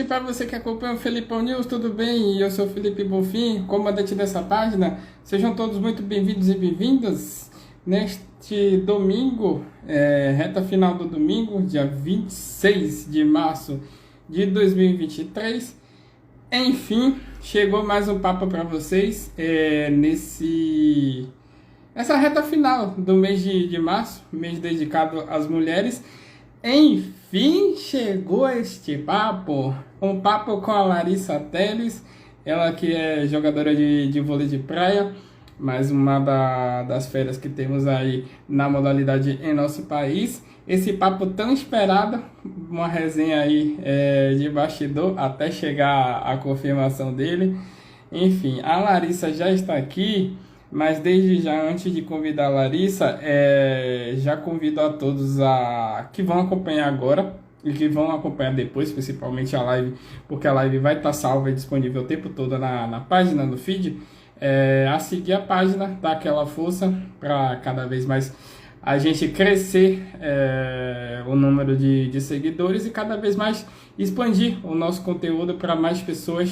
noite para você que acompanha o Felipão News, tudo bem? Eu sou o Felipe Bonfim, comandante dessa página. Sejam todos muito bem-vindos e bem-vindas neste domingo, reta final do domingo, dia 26 de março de 2023. Enfim, chegou mais um papo para vocês nessa reta final do mês de março, mês dedicado às mulheres. Enfim, chegou este papo, um papo com a Larissa Teles, ela que é jogadora de vôlei de praia, mais uma das férias que temos aí na modalidade em nosso país. Esse papo tão esperado, uma resenha aí de bastidor até chegar a confirmação dele. Enfim, a Larissa já está aqui. Mas desde já, antes de convidar a Larissa, já convido a todos que vão acompanhar agora e que vão acompanhar depois, principalmente a live, porque a live vai estar salva e disponível o tempo todo na página, no feed, a seguir a página, dar aquela força para cada vez mais a gente crescer o número de seguidores e cada vez mais expandir o nosso conteúdo para mais pessoas,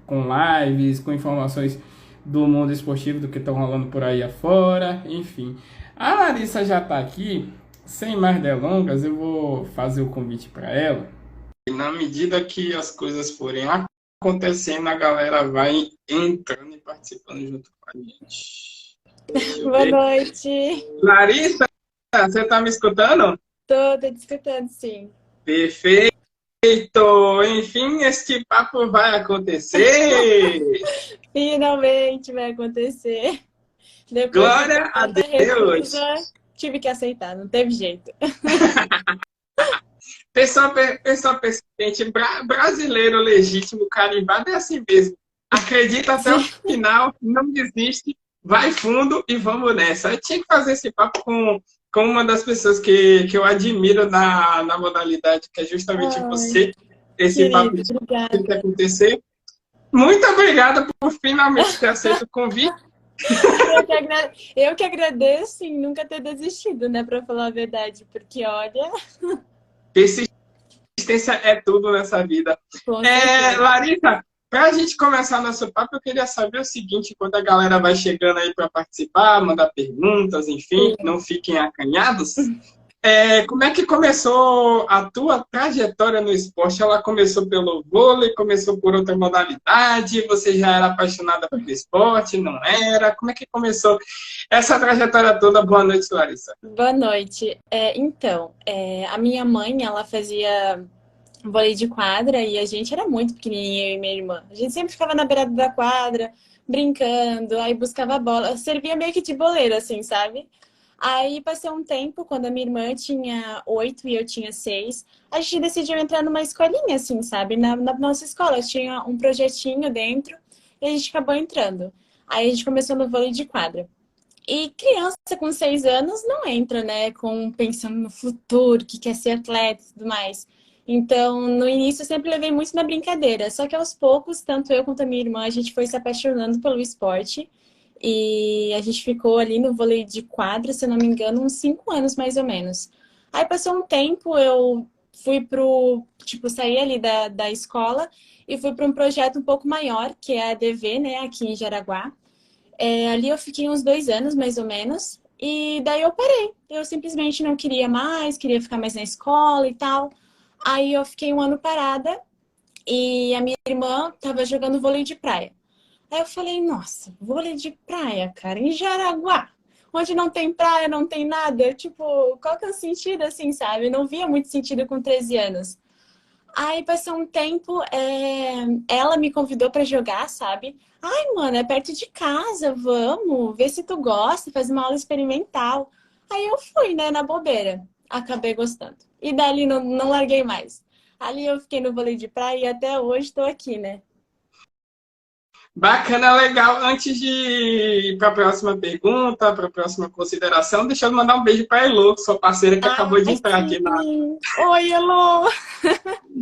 com lives, com informações do mundo esportivo, do que estão rolando por aí afora, enfim. A Larissa já está aqui, sem mais delongas, eu vou fazer o convite para ela. E na medida que as coisas forem acontecendo, a galera vai entrando e participando junto com a gente. Boa noite. Larissa, você está me escutando? Tô te escutando, sim. Perfeito! Enfim, este papo vai acontecer! Finalmente vai acontecer. Depois Glória a Deus! Recusa, tive que aceitar, não teve jeito. Pessoal persistente, brasileiro legítimo, carimbado é assim mesmo. Acredita até o final, não desiste, vai fundo e vamos nessa. Eu tinha que fazer esse papo com uma das pessoas que eu admiro na modalidade, que é justamente você. Esse papo tem que acontecer. Muito obrigada por finalmente ter aceito o convite. Eu que agradeço em nunca ter desistido, né, para falar a verdade, porque olha... Persistência é tudo nessa vida. Larissa, para a gente começar nosso papo, eu queria saber o seguinte, quando a galera vai chegando aí para participar, mandar perguntas, enfim, não fiquem acanhados. Como é que começou a tua trajetória no esporte? Ela começou pelo vôlei, começou por outra modalidade, você já era apaixonada pelo esporte, não era? Como é que começou essa trajetória toda? Boa noite, Larissa. Boa noite. A minha mãe, ela fazia vôlei de quadra e a gente era muito pequenininha, eu e minha irmã. A gente sempre ficava na beirada da quadra, brincando, aí buscava a bola. Servia meio que de boleiro, assim, sabe? Aí passou um tempo, quando a minha irmã tinha 8 e eu tinha 6, a gente decidiu entrar numa escolinha, assim, sabe? Na nossa escola tinha um projetinho dentro e a gente acabou entrando. Aí a gente começou no vôlei de quadra. E criança com 6 anos não entra, né? Pensando no futuro, que quer ser atleta e tudo mais. Então, no início eu sempre levei muito na brincadeira. Só que aos poucos, tanto eu quanto a minha irmã, a gente foi se apaixonando pelo esporte. E a gente ficou ali no vôlei de quadra, se eu não me engano, uns 5 anos mais ou menos. Aí passou um tempo, eu fui saí ali da escola e fui para um projeto um pouco maior, que é a ADV, né, aqui em Jaraguá. Ali eu fiquei uns 2 anos, mais ou menos, e daí eu parei. Eu simplesmente não queria mais, queria ficar mais na escola e tal. Aí eu fiquei um ano parada e a minha irmã estava jogando vôlei de praia. Aí eu falei, nossa, vôlei de praia, cara, em Jaraguá, onde não tem praia, não tem nada. Tipo, qual que é o sentido, assim, sabe? Eu não via muito sentido com 13 anos. Aí passou um tempo, ela me convidou pra jogar, sabe? Ai, mano, é perto de casa, vamos, vê se tu gosta, faz uma aula experimental. Aí eu fui, né, na bobeira. Acabei gostando. E dali não larguei mais. Ali eu fiquei no vôlei de praia e até hoje tô aqui, né? Bacana, legal. Antes de ir para a próxima pergunta, para a próxima consideração, deixa eu mandar um beijo para a Elô, sua parceira que acabou de entrar aqui Oi, Elô!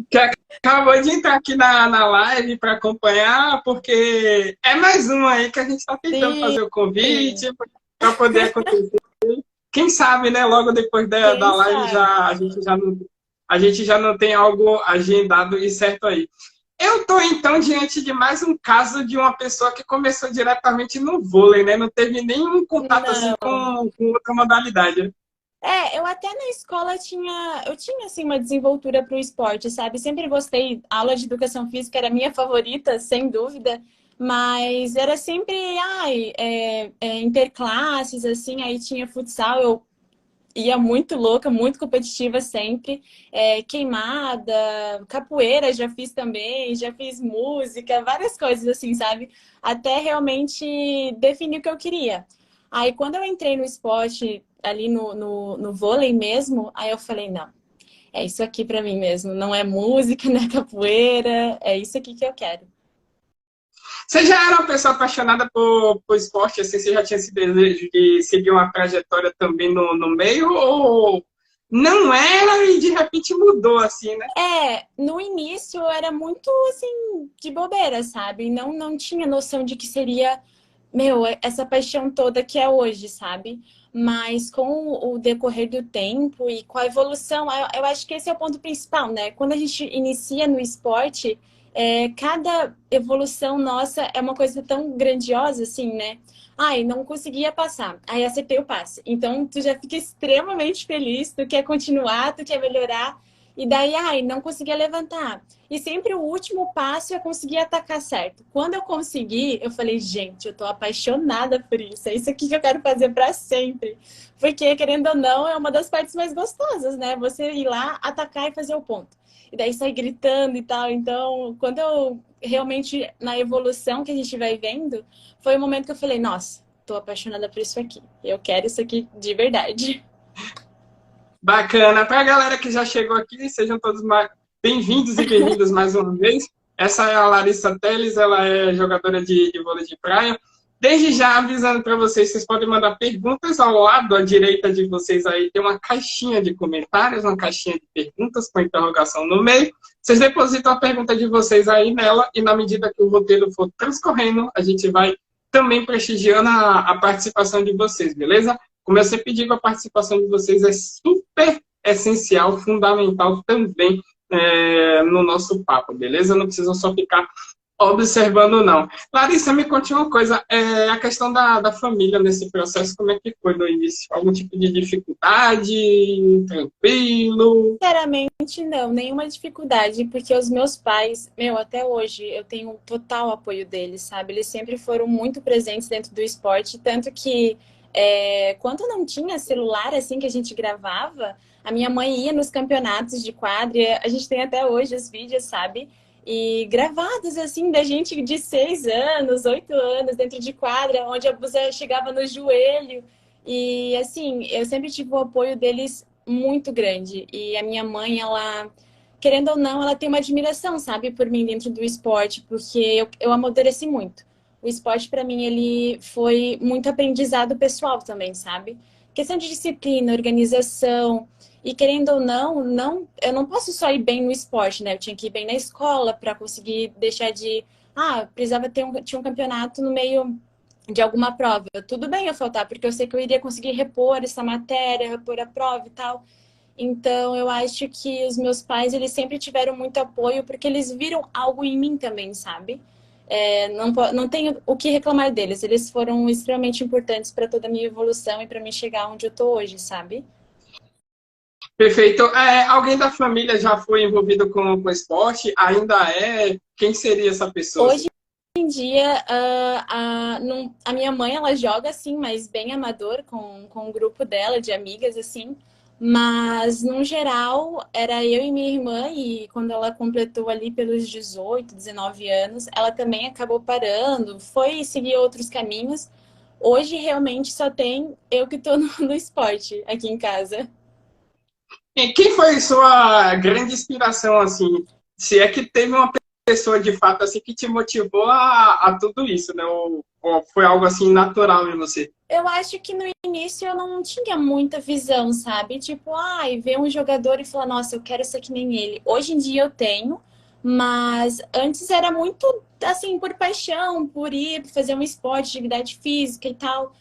Que acabou de entrar aqui na live para acompanhar, porque é mais uma aí que a gente está tentando fazer o convite para poder acontecer. Quem sabe, né? Logo depois da live a gente já a gente já não tem algo agendado e certo aí. Eu estou, então, diante de mais um caso de uma pessoa que começou diretamente no vôlei, né? Não teve nenhum contato assim Não. com outra modalidade. Eu até na escola eu tinha assim uma desenvoltura para o esporte, sabe? Sempre gostei, a aula de educação física era a minha favorita, sem dúvida, mas era sempre, interclasses, assim, aí tinha futsal, eu ia muito louca, muito competitiva sempre, queimada, capoeira já fiz também, já fiz música, várias coisas assim, sabe? Até realmente definir o que eu queria. Aí quando eu entrei no esporte, ali no vôlei mesmo, aí eu falei, não, é isso aqui pra mim mesmo, não é música, não é capoeira, é isso aqui que eu quero. Você já era uma pessoa apaixonada por esporte, assim, você já tinha esse desejo de seguir uma trajetória também no meio, ou não era e de repente mudou, assim, né? No início eu era muito assim, de bobeira, sabe? Não tinha noção de que seria, meu, essa paixão toda que é hoje, sabe? Mas com o decorrer do tempo e com a evolução, eu acho que esse é o ponto principal, né? Quando a gente inicia no esporte, cada evolução nossa é uma coisa tão grandiosa, assim, né? Ai, não conseguia passar. Aí acertei o passe. Então, tu já fica extremamente feliz, tu quer continuar, tu quer melhorar. E daí, ai, não conseguia levantar. E sempre o último passo eu conseguia atacar certo. Quando eu consegui, eu falei, gente, eu tô apaixonada por isso. É isso aqui que eu quero fazer para sempre. Porque, querendo ou não, é uma das partes mais gostosas, né? Você ir lá, atacar e fazer o ponto. E daí sair gritando e tal. Então, quando eu realmente, na evolução que a gente vai vendo, foi o momento que eu falei, nossa, tô apaixonada por isso aqui. Eu quero isso aqui de verdade. Bacana. Para a galera que já chegou aqui, sejam todos bem-vindos e bem-vindas mais uma vez. Essa é a Larissa Teles, ela é jogadora de vôlei de praia. Desde já avisando para vocês, vocês podem mandar perguntas ao lado à direita de vocês aí. Tem uma caixinha de comentários, uma caixinha de perguntas com interrogação no meio. Vocês depositam a pergunta de vocês aí nela e na medida que o roteiro for transcorrendo, a gente vai também prestigiando a participação de vocês, beleza? Como eu sempre digo, a participação de vocês é super essencial, fundamental também no nosso papo, beleza? Não precisam só ficar observando, não. Larissa, me conte uma coisa, a questão da família nesse processo, como é que foi no início? Algum tipo de dificuldade? Tranquilo? Sinceramente, não, nenhuma dificuldade, porque os meus pais, meu, até hoje eu tenho um total apoio deles, sabe? Eles sempre foram muito presentes dentro do esporte, tanto que quando não tinha celular assim que a gente gravava, a minha mãe ia nos campeonatos de quadra, e a gente tem até hoje os vídeos, sabe? E gravados assim da gente de 6 anos, 8 anos dentro de quadra, onde a blusa chegava no joelho. E assim, eu sempre tive o apoio deles muito grande. E a minha mãe, ela, querendo ou não, ela tem uma admiração, sabe, por mim dentro do esporte, porque eu amadureci muito. O esporte, para mim, ele foi muito aprendizado pessoal também, sabe? Questão de disciplina, organização. E querendo ou não, eu não posso só ir bem no esporte, né? Eu tinha que ir bem na escola para conseguir deixar de. Ah, precisava tinha um campeonato no meio de alguma prova. Tudo bem eu faltar, porque eu sei que eu iria conseguir repor essa matéria, repor a prova e tal. Então, eu acho que os meus pais, eles sempre tiveram muito apoio, porque eles viram algo em mim também, sabe? Não tenho o que reclamar deles. Eles foram extremamente importantes para toda a minha evolução e para mim chegar onde eu tô hoje, sabe? Perfeito. Alguém da família já foi envolvido com esporte? Ainda é? Quem seria essa pessoa? Hoje em dia, a minha mãe, ela joga, assim, mas bem amador, com o grupo dela, de amigas, assim. Mas, no geral, era eu e minha irmã, e quando ela completou ali pelos 18, 19 anos, ela também acabou parando, foi seguir outros caminhos. Hoje, realmente, só tem eu que tô no esporte aqui em casa. E quem foi sua grande inspiração, assim? Se é que teve uma pessoa, de fato, assim, que te motivou a tudo isso, né? Ou foi algo, assim, natural em você? Eu acho que no início eu não tinha muita visão, sabe? Tipo, ai, ver um jogador e falar, nossa, eu quero ser que nem ele. Hoje em dia eu tenho, mas antes era muito, assim, por paixão, por ir fazer um esporte, atividade física e tal.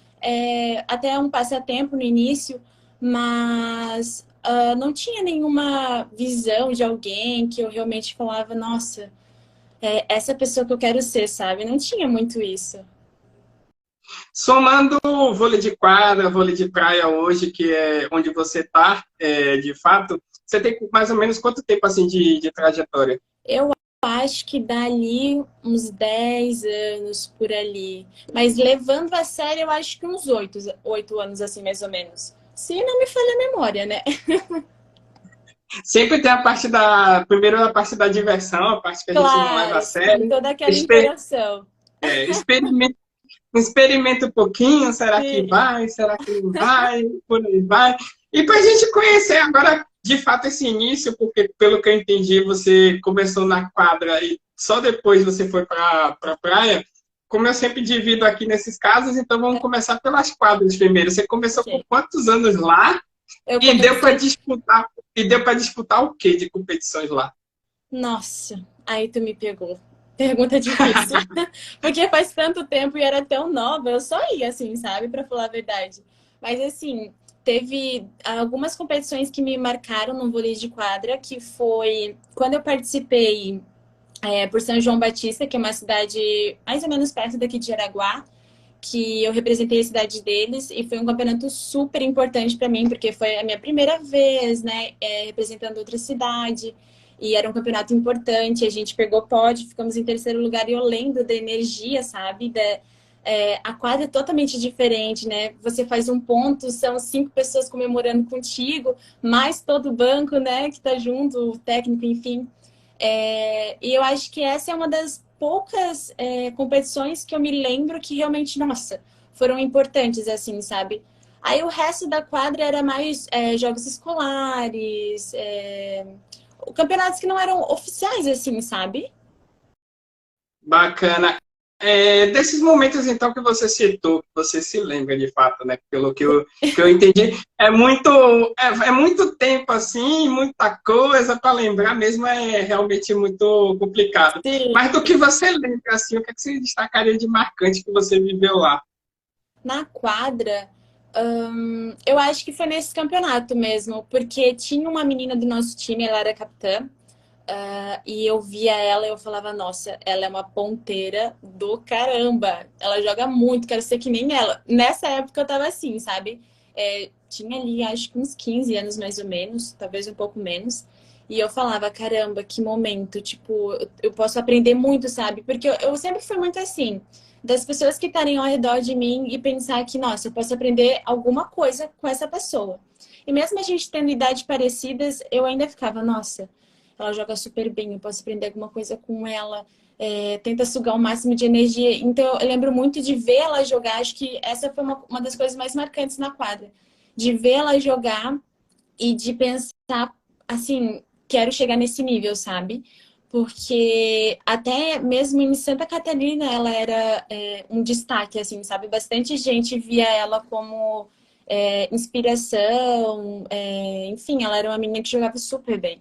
Até um passatempo no início, mas não tinha nenhuma visão de alguém que eu realmente falava, nossa, é essa pessoa que eu quero ser, sabe? Não tinha muito isso. Somando o vôlei de quadra, vôlei de praia hoje, que é onde você está, de fato, você tem mais ou menos quanto tempo assim de trajetória? Eu acho que dali uns 10 anos por ali. Mas levando a sério, eu acho que uns 8 anos, assim, mais ou menos. Se não me falha a memória, né? Sempre tem a parte da. Primeiro a parte da diversão, a parte que a gente não leva a Claro, tem sério. toda aquela Exper interação. experimenta, experimenta um pouquinho, será que Sim, vai? Será que não vai? Por aí vai. E para a gente conhecer agora, de fato, esse início, porque pelo que eu entendi, você começou na quadra e só depois você foi para a praia. Como eu sempre divido aqui nesses casos, então vamos começar pelas quadras primeiro. Você começou com ok. quantos anos lá? Eu E deu para comecei. disputar, o que de competições lá? Nossa, aí tu me pegou. Pergunta difícil. Porque faz tanto tempo e era tão nova, eu só ia assim, sabe? Pra falar a verdade. Mas assim, teve algumas competições que me marcaram no vôlei de quadra, que foi quando eu participei por São João Batista, que é uma cidade mais ou menos perto daqui de Jaraguá, que eu representei a cidade deles e foi um campeonato super importante para mim, porque foi a minha primeira vez, né, representando outra cidade. E era um campeonato importante, a gente pegou pódio, ficamos em terceiro lugar e eu lembro da energia, sabe? A quadra é totalmente diferente, né? Você faz um ponto, são 5 pessoas comemorando contigo, mais todo o banco, né, que tá junto, o técnico, enfim. E eu acho que essa é uma das poucas competições que eu me lembro que realmente, nossa, foram importantes, assim, sabe? Aí o resto da quadra era mais jogos escolares, campeonatos que não eram oficiais, assim, sabe? Bacana. Desses momentos, então, que você citou, que você se lembra de fato, né? Pelo que eu entendi, é muito tempo assim, muita coisa para lembrar mesmo, é realmente muito complicado. Sim. Mas do que você lembra, assim, o que, é que você destacaria de marcante que você viveu lá? Na quadra, eu acho que foi nesse campeonato mesmo, porque tinha uma menina do nosso time, ela era capitã, e eu via ela e eu falava, nossa, ela é uma ponteira do caramba. Ela joga muito, quero ser que nem ela. Nessa época eu tava assim, sabe? Tinha ali, acho que uns 15 anos mais ou menos, talvez um pouco menos. E eu falava, caramba, que momento, tipo, eu posso aprender muito, sabe? Porque eu sempre fui muito assim, das pessoas que estarem ao redor de mim e pensar que, nossa, eu posso aprender alguma coisa com essa pessoa. E mesmo a gente tendo idades parecidas, eu ainda ficava, nossa, ela joga super bem, eu posso aprender alguma coisa com ela, tenta sugar o máximo de energia. Então eu lembro muito de ver ela jogar, acho que essa foi uma das coisas mais marcantes na quadra. De ver ela jogar e de pensar assim, quero chegar nesse nível, sabe? Porque até mesmo em Santa Catarina ela era um destaque, assim, sabe? Bastante gente via ela como inspiração, enfim, ela era uma menina que jogava super bem.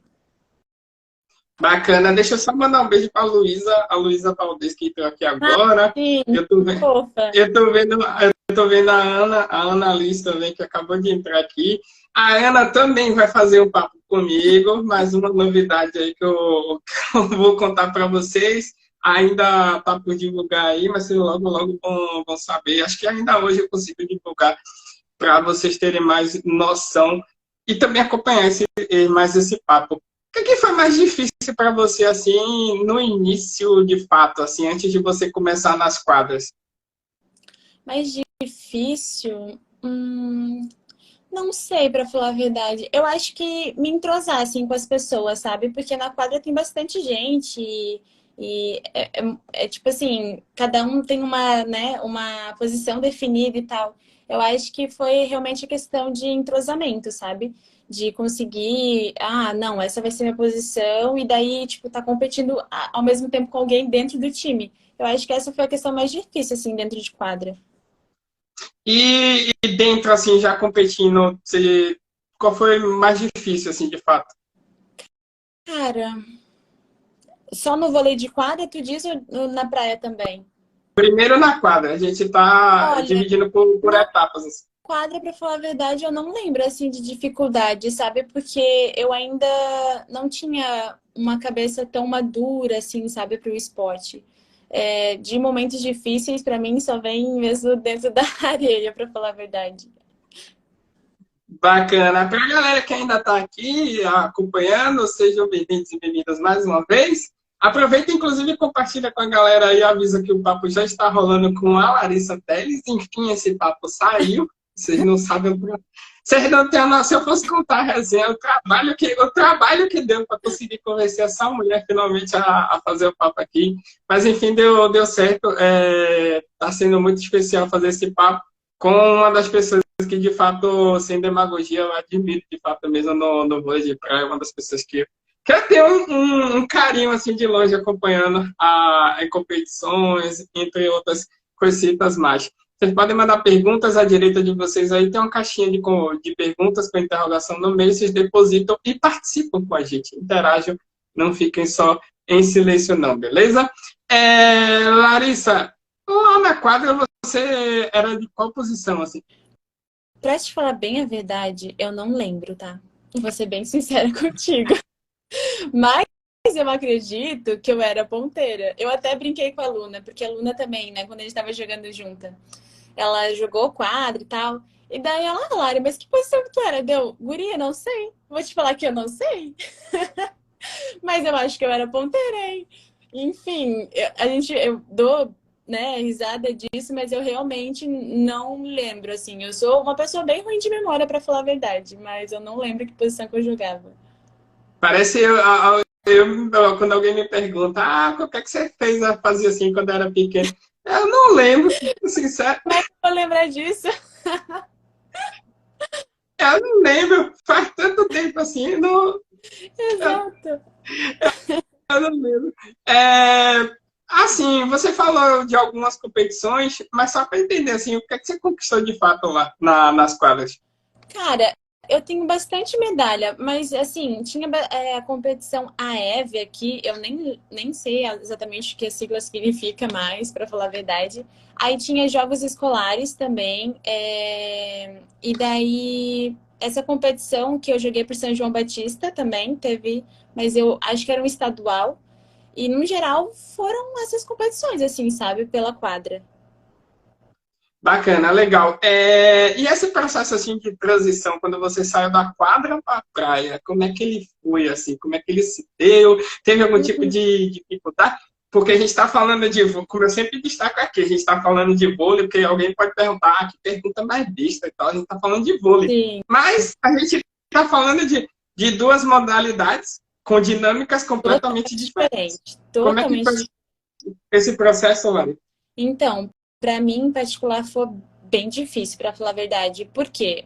Bacana. Deixa eu só mandar um beijo para a Luísa Valdez, que entrou aqui Ah, agora. sim, Eu tô vendo, fofa. eu tô vendo a Ana Alice também, que acabou de entrar aqui. A Ana também vai fazer um papo comigo, mais uma novidade aí que eu vou contar para vocês. Ainda está por divulgar aí, mas vocês logo, logo vão saber. Acho que ainda hoje eu consigo divulgar para vocês terem mais noção e também acompanhar mais esse papo. O que foi mais difícil para você, assim, no início, de fato, assim, antes de você começar nas quadras? Mais difícil? Não sei, pra falar a verdade. Eu acho que me entrosar, assim, com as pessoas, sabe? Porque na quadra tem bastante gente e tipo assim, cada um tem uma, né, uma posição definida e tal. Eu acho que foi realmente a questão de entrosamento, sabe? De conseguir, não, essa vai ser minha posição, e daí, tipo, tá competindo ao mesmo tempo com alguém dentro do time. Eu acho que essa foi a questão mais difícil, assim, dentro de quadra. E dentro, assim, já competindo, qual foi mais difícil, assim, de fato? Cara, só no vôlei de quadra, tu diz, ou na praia também? Primeiro na quadra, a gente está Olha, dividindo por na, etapas, assim. Quadra, pra falar a verdade, eu não lembro assim de dificuldade, sabe? Porque eu ainda não tinha uma cabeça tão madura assim, sabe, para o esporte. De momentos difíceis, pra mim, só vem mesmo dentro da areia, pra falar a verdade. Bacana. Para a galera que ainda está aqui acompanhando, sejam bem-vindos e bem-vindas mais uma vez. Aproveita, inclusive, e compartilha com a galera aí, avisa que o papo já está rolando com a Larissa Teles. Enfim, esse papo saiu. Vocês não sabem. Vocês não têm a noção. Se eu fosse contar a resenha, o trabalho que deu para conseguir convencer essa mulher finalmente a fazer o papo aqui. Mas, enfim, deu certo. Está sendo muito especial fazer esse papo com uma das pessoas que, de fato, sem demagogia, eu admiro, de fato, mesmo no vôlei de praia, uma das pessoas que eu tenho um carinho, assim, de longe, acompanhando em competições, entre outras coisitas mais. Vocês podem mandar perguntas à direita de vocês aí, tem uma caixinha de perguntas para interrogação no meio, vocês depositam e participam com a gente, interajam, não fiquem só em silêncio não, beleza? Larissa, lá na quadra você era de qual posição, assim? Pra te falar bem a verdade, eu não lembro, tá? Vou ser bem sincera contigo. Mas eu acredito que eu era ponteira. Eu até brinquei com a Luna, porque a Luna também, né, quando a gente tava jogando junta, ela jogou quadro e tal. E daí ela, Lari, mas que posição que tu era? Deu, guria, não sei. Vou te falar que eu não sei. Mas eu acho que eu era ponteira, hein? Enfim, eu dou, né, risada disso, mas eu realmente não lembro, assim. Eu sou uma pessoa bem ruim de memória, pra falar a verdade, mas eu não lembro que posição que eu jogava. Parece quando alguém me pergunta, o que é que você fez a fazer assim quando era pequeno? Eu não lembro, sincero, Como é que eu vou lembrar disso? eu não lembro, faz tanto tempo assim, não, Exato. eu não lembro. É, assim, você falou de algumas competições, mas só para entender assim, o que é que você conquistou de fato lá nas quadras? Cara, eu tenho bastante medalha, mas assim, tinha a competição AEV aqui, eu nem sei exatamente o que a sigla significa mais, pra falar a verdade. Aí tinha jogos escolares também, e daí essa competição que eu joguei por São João Batista também teve, mas eu acho que era um estadual. E no geral foram essas competições, assim, sabe, pela quadra. Bacana, legal. E esse processo assim de transição, quando você saiu da quadra para a praia, como é que ele foi assim? Como é que ele se deu? Teve algum tipo Uhum. de dificuldade? Porque a gente está falando como eu sempre destaco aqui, a gente está falando de vôlei, porque alguém pode perguntar, que pergunta mais besta e tal, a gente está falando de vôlei. Sim, Mas a gente está falando de duas modalidades com dinâmicas completamente totalmente diferentes. diferente, Como é que foi totalmente. esse processo, Lari? Então, para mim em particular foi bem difícil, para falar a verdade, porque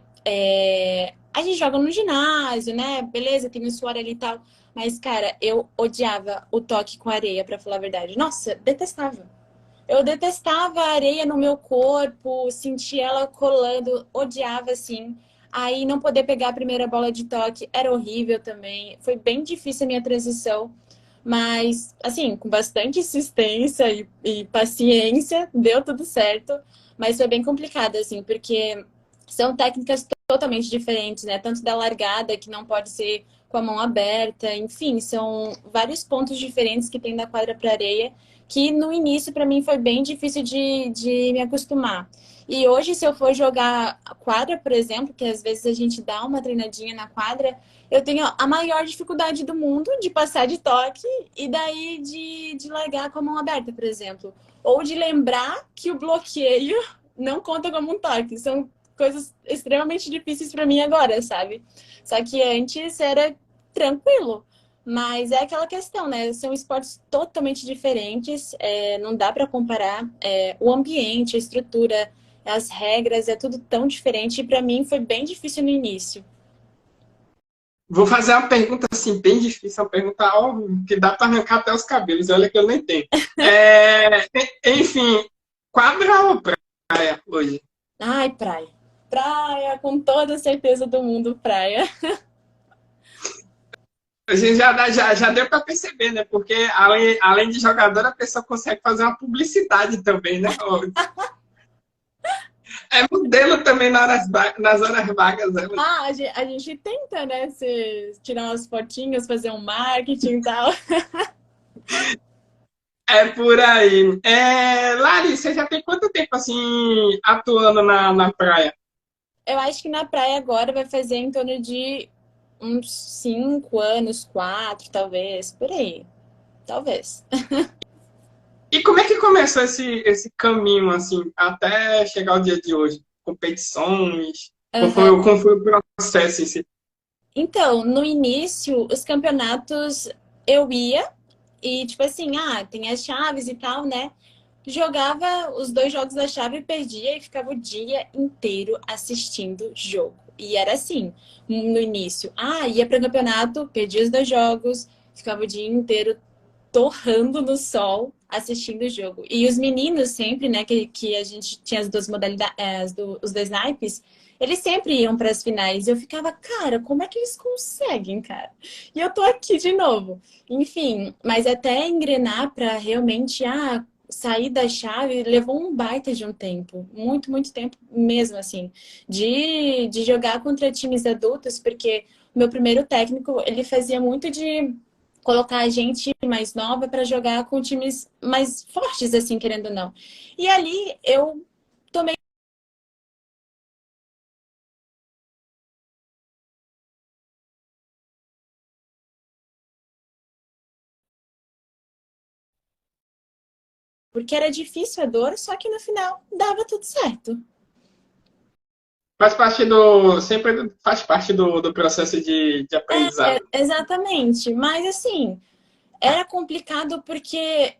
a gente joga no ginásio, né? Beleza, tem o suor ali e tal, mas cara, eu odiava o toque com areia, para falar a verdade. Nossa, detestava. Eu detestava a areia no meu corpo, sentia ela colando, odiava assim. Aí não poder pegar a primeira bola de toque era horrível também. Foi bem difícil a minha transição, mas assim, com bastante insistência e paciência, deu tudo certo. Mas foi bem complicado, assim, porque são técnicas totalmente diferentes, né? Tanto da largada, que não pode ser com a mão aberta, enfim, são vários pontos diferentes que tem da quadra para areia que no início para mim foi bem difícil de me acostumar. E hoje, se eu for jogar quadra, por exemplo, que às vezes a gente dá uma treinadinha na quadra, eu tenho a maior dificuldade do mundo de passar de toque e daí de largar com a mão aberta, por exemplo. Ou de lembrar que o bloqueio não conta como um toque. São coisas extremamente difíceis para mim agora, sabe? Só que antes era tranquilo. Mas é aquela questão, né? São esportes totalmente diferentes, não dá para comparar. O ambiente, a estrutura, as regras, é tudo tão diferente. E para mim foi bem difícil no início. Vou fazer uma pergunta assim, bem difícil, uma pergunta que dá para arrancar até os cabelos, olha que eu nem tenho. Enfim, quadra ou praia hoje? Ai, praia. Praia, com toda certeza do mundo, praia. A gente já deu para perceber, né? Porque além de jogador, a pessoa consegue fazer uma publicidade também, né? É modelo também nas horas vagas, né? Ah, a gente tenta, né? Tirar umas fotinhas, fazer um marketing e tal. É por aí. Larissa, você já tem quanto tempo assim atuando na praia? Eu acho que na praia agora vai fazer em torno de uns 5 anos, 4, talvez, por aí. Talvez. E como é que começou esse caminho assim até chegar ao dia de hoje? Competições? Aham. Como foi o processo em si? Então, no início, os campeonatos eu ia e, tipo assim, tem as chaves e tal, né? Jogava os dois jogos da chave, perdia e ficava o dia inteiro assistindo jogo. E era assim, no início. Ia para o campeonato, perdia os dois jogos, ficava o dia inteiro torrando no sol assistindo o jogo. E os meninos sempre, né, que a gente tinha as duas modalidades, os dois naipes, eles sempre iam para as finais. E eu ficava, cara, como é que eles conseguem, cara? E eu tô aqui de novo. Enfim, mas até engrenar para realmente, sair da chave levou um baita de um tempo, muito, muito tempo mesmo, assim, de jogar contra times adultos, porque o meu primeiro técnico, ele fazia muito de colocar a gente mais nova para jogar com times mais fortes, assim, querendo ou não. E ali eu tomei, porque era difícil a dor, só que no final dava tudo certo. Sempre faz parte do processo de aprendizado. Exatamente, mas assim, era complicado porque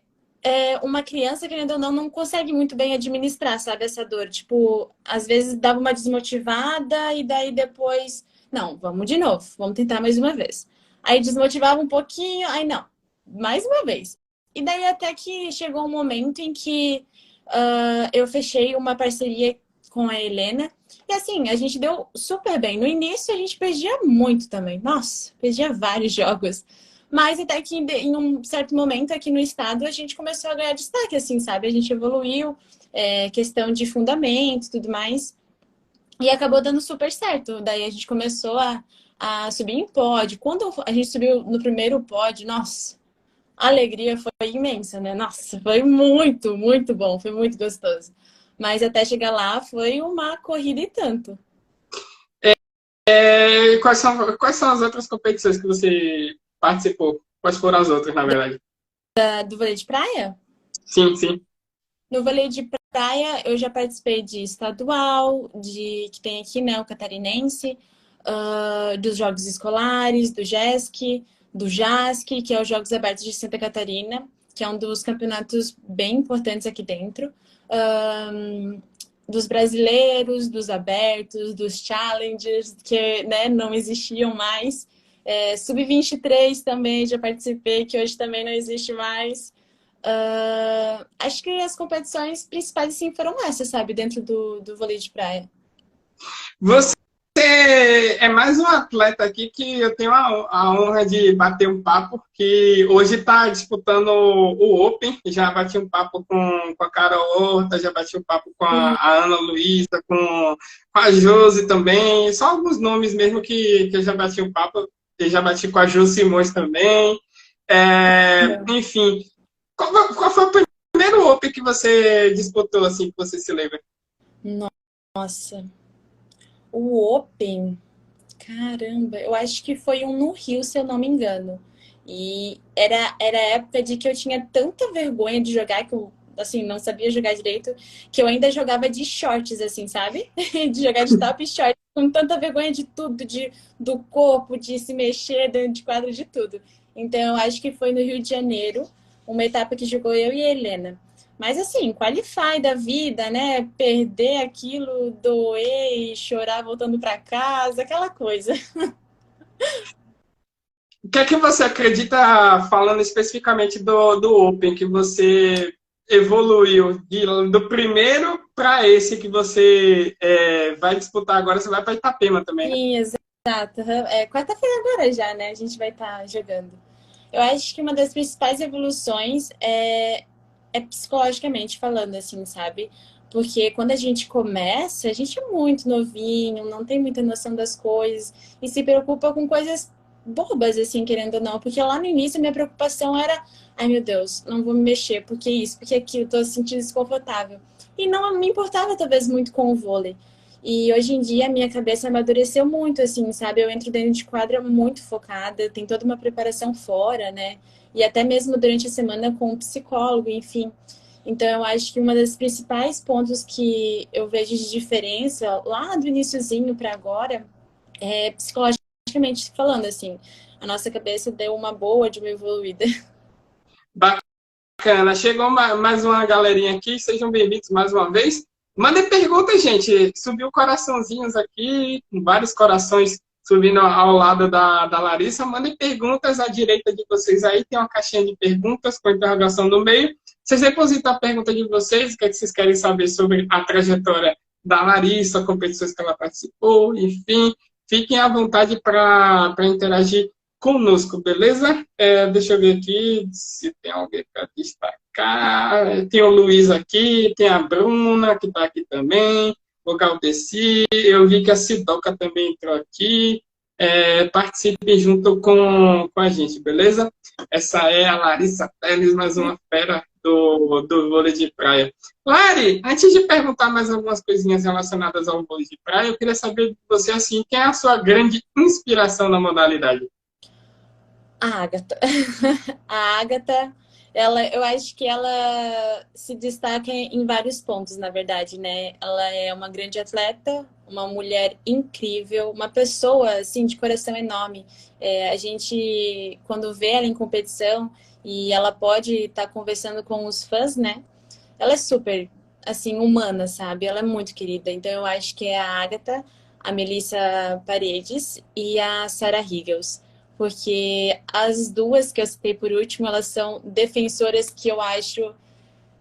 uma criança, querendo ou não, não consegue muito bem administrar, sabe, essa dor. Tipo, às vezes dava uma desmotivada e daí depois, não, vamos de novo, vamos tentar mais uma vez. Aí desmotivava um pouquinho, aí não, mais uma vez. E daí até que chegou um momento em que eu fechei uma parceria com a Helena. E assim, a gente deu super bem. No início a gente perdia muito também. Nossa, perdia vários jogos. Mas até que em um certo momento aqui no estado a gente começou a ganhar destaque, assim, sabe? A gente evoluiu, questão de fundamento e tudo mais, e acabou dando super certo. Daí a gente começou a subir em pódio. Quando a gente subiu no primeiro pódio, nossa, a alegria foi imensa, né? Nossa, foi muito, muito bom, foi muito gostoso. Mas até chegar lá foi uma corrida e tanto. Quais são as outras competições que você participou? Quais foram as outras, na verdade? Do vôlei de praia? Sim, sim. No vôlei de praia, eu já participei de estadual, que tem aqui, né, o catarinense, dos Jogos Escolares, do JESC, do JASC, que é os Jogos Abertos de Santa Catarina, que é um dos campeonatos bem importantes aqui dentro. Dos brasileiros, dos abertos, dos challengers, que, né, não existiam mais. Sub-23 também já participei, que hoje também não existe mais. Acho que as competições principais, sim, foram essas, sabe? Dentro do vôlei de praia. Você é mais um atleta aqui que eu tenho a honra de bater um papo, que hoje está disputando o Open. Já bati um papo com a Carol Horta, já bati um papo com Sim. a Ana Luísa, com a Josi também. Só alguns nomes mesmo que eu já bati um papo. Eu já bati com a Ju Simões também. Enfim, qual foi o primeiro Open que você disputou, assim, que você se lembra? Nossa, o Open, caramba, eu acho que foi um no Rio, se eu não me engano. E era a época de que eu tinha tanta vergonha de jogar que eu, assim, não sabia jogar direito, que eu ainda jogava de shorts, assim, sabe? De jogar de top e shorts, com tanta vergonha de tudo, do corpo, de se mexer dentro de quadro, de tudo. Então, eu acho que foi no Rio de Janeiro, uma etapa que jogou eu e a Helena. Mas assim, qualify da vida, né? Perder aquilo, doer e chorar voltando para casa, aquela coisa. O que é que você acredita, falando especificamente do Open, que você evoluiu do primeiro para esse que você vai disputar agora? Você vai para Itapema também, né? Sim, exato. Quarta-feira agora já, né? A gente vai estar jogando. Eu acho que uma das principais evoluções é psicologicamente falando, assim, sabe? Porque quando a gente começa, a gente é muito novinho, não tem muita noção das coisas e se preocupa com coisas bobas, assim, querendo ou não. Porque lá no início, minha preocupação era: ai meu Deus, não vou me mexer, porque isso, porque aquilo, tô se sentindo desconfortável. E não me importava, talvez, muito com o vôlei. E hoje em dia, a minha cabeça amadureceu muito, assim, sabe? Eu entro dentro de quadra muito focada, tem toda uma preparação fora, né? E até mesmo durante a semana com um psicólogo, enfim. Então, eu acho que uma das principais pontos que eu vejo de diferença lá do iniciozinho para agora é psicologicamente falando, assim. A nossa cabeça deu uma boa de uma evoluída. Bacana. Chegou mais uma galerinha aqui, sejam bem-vindos mais uma vez. Mandem perguntas, gente. Subiu coraçãozinhos aqui, vários corações subindo ao lado da Larissa. Mandem perguntas à direita de vocês aí. Tem uma caixinha de perguntas com interrogação no meio. Vocês depositam a pergunta de vocês, o que, é que vocês querem saber sobre a trajetória da Larissa, competições que ela participou, enfim. Fiquem à vontade para interagir conosco, beleza? Deixa eu ver aqui se tem alguém para destacar. Tem o Luiz aqui, tem a Bruna, que está aqui também, o Galdeci, eu vi que a Sidoca também entrou aqui. Participe junto com a gente, beleza? Essa é a Larissa Teles, mais uma fera do vôlei de praia. Lari, antes de perguntar mais algumas coisinhas relacionadas ao vôlei de praia, eu queria saber de você, assim, quem é a sua grande inspiração na modalidade? A Agatha. A Agatha, ela, eu acho que ela se destaca em vários pontos, na verdade, né? Ela é uma grande atleta, uma mulher incrível, uma pessoa, assim, de coração enorme. A gente, quando vê ela em competição e ela pode estar conversando com os fãs, né? Ela é super, assim, humana, sabe? Ela é muito querida. Então, eu acho que é a Agatha, a Melissa Paredes e a Sarah Higgles. Porque as duas que eu citei por último, elas são defensoras que eu acho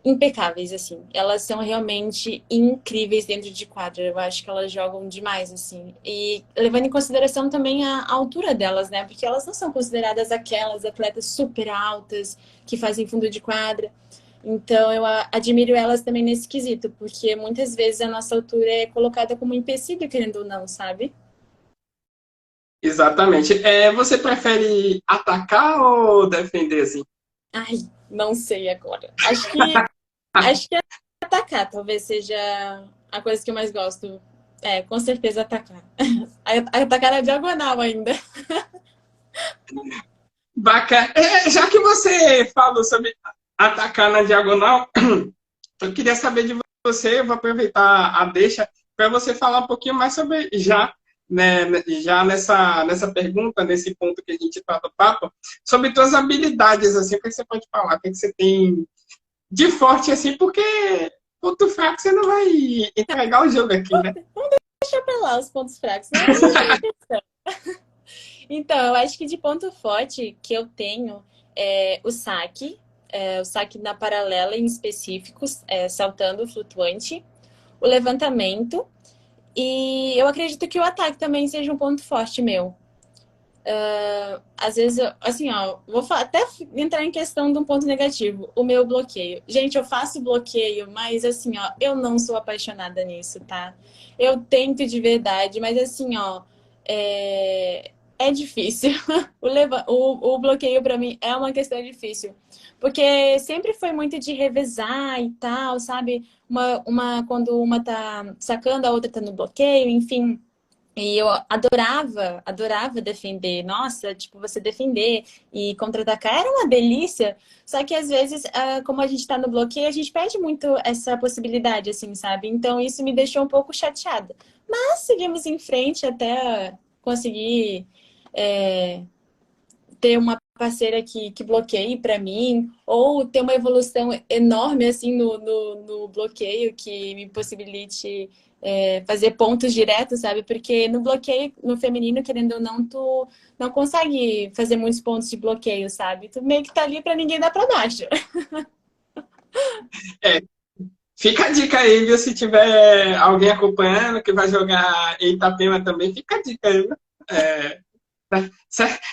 impecáveis, assim. Elas são realmente incríveis dentro de quadra. Eu acho que elas jogam demais, assim. E levando em consideração também a altura delas, né? Porque elas não são consideradas aquelas atletas super altas que fazem fundo de quadra. Então, eu admiro elas também nesse quesito, porque muitas vezes a nossa altura é colocada como um empecilho, querendo ou não, sabe? Exatamente. Você prefere atacar ou defender, assim? Ai, não sei agora. Acho que atacar talvez seja a coisa que eu mais gosto. Com certeza atacar. Atacar na diagonal ainda. Bacana. Já que você falou sobre atacar na diagonal, eu queria saber de você, eu vou aproveitar a deixa para você falar um pouquinho mais sobre né, já nessa pergunta, nesse ponto que a gente está no papo, sobre suas habilidades, assim, o que você pode falar, o que você tem de forte, assim, porque ponto fraco você não vai entregar o jogo aqui, né? Deixa pra lá os pontos fracos. Não é essa a minha questão. Então, eu acho que de ponto forte que eu tenho é o saque na paralela em específicos, saltando, flutuante, o levantamento, e eu acredito que o ataque também seja um ponto forte meu. Às vezes, assim, ó, até entrar em questão de um ponto negativo, o meu bloqueio. Gente, eu faço bloqueio, mas assim, ó, eu não sou apaixonada nisso, tá? Eu tento de verdade, mas assim, ó, é difícil. O bloqueio para mim é uma questão difícil, porque sempre foi muito de revezar e tal, sabe? Quando uma tá sacando, a outra tá no bloqueio, enfim. E eu adorava defender. Nossa, tipo, você defender e contra-atacar era uma delícia. Só que às vezes, como a gente tá no bloqueio, a gente perde muito essa possibilidade, assim, sabe? Então isso me deixou um pouco chateada. Mas seguimos em frente até conseguir é, ter uma parceira que bloqueie para mim, ou ter uma evolução enorme assim no bloqueio que me possibilite fazer pontos diretos, sabe? Porque no bloqueio, no feminino, querendo ou não, tu não consegue fazer muitos pontos de bloqueio, sabe? Tu meio que tá ali para ninguém dar para baixo. É, fica a dica aí, viu? Se tiver alguém acompanhando que vai jogar em Itapema também, fica a dica aí, viu?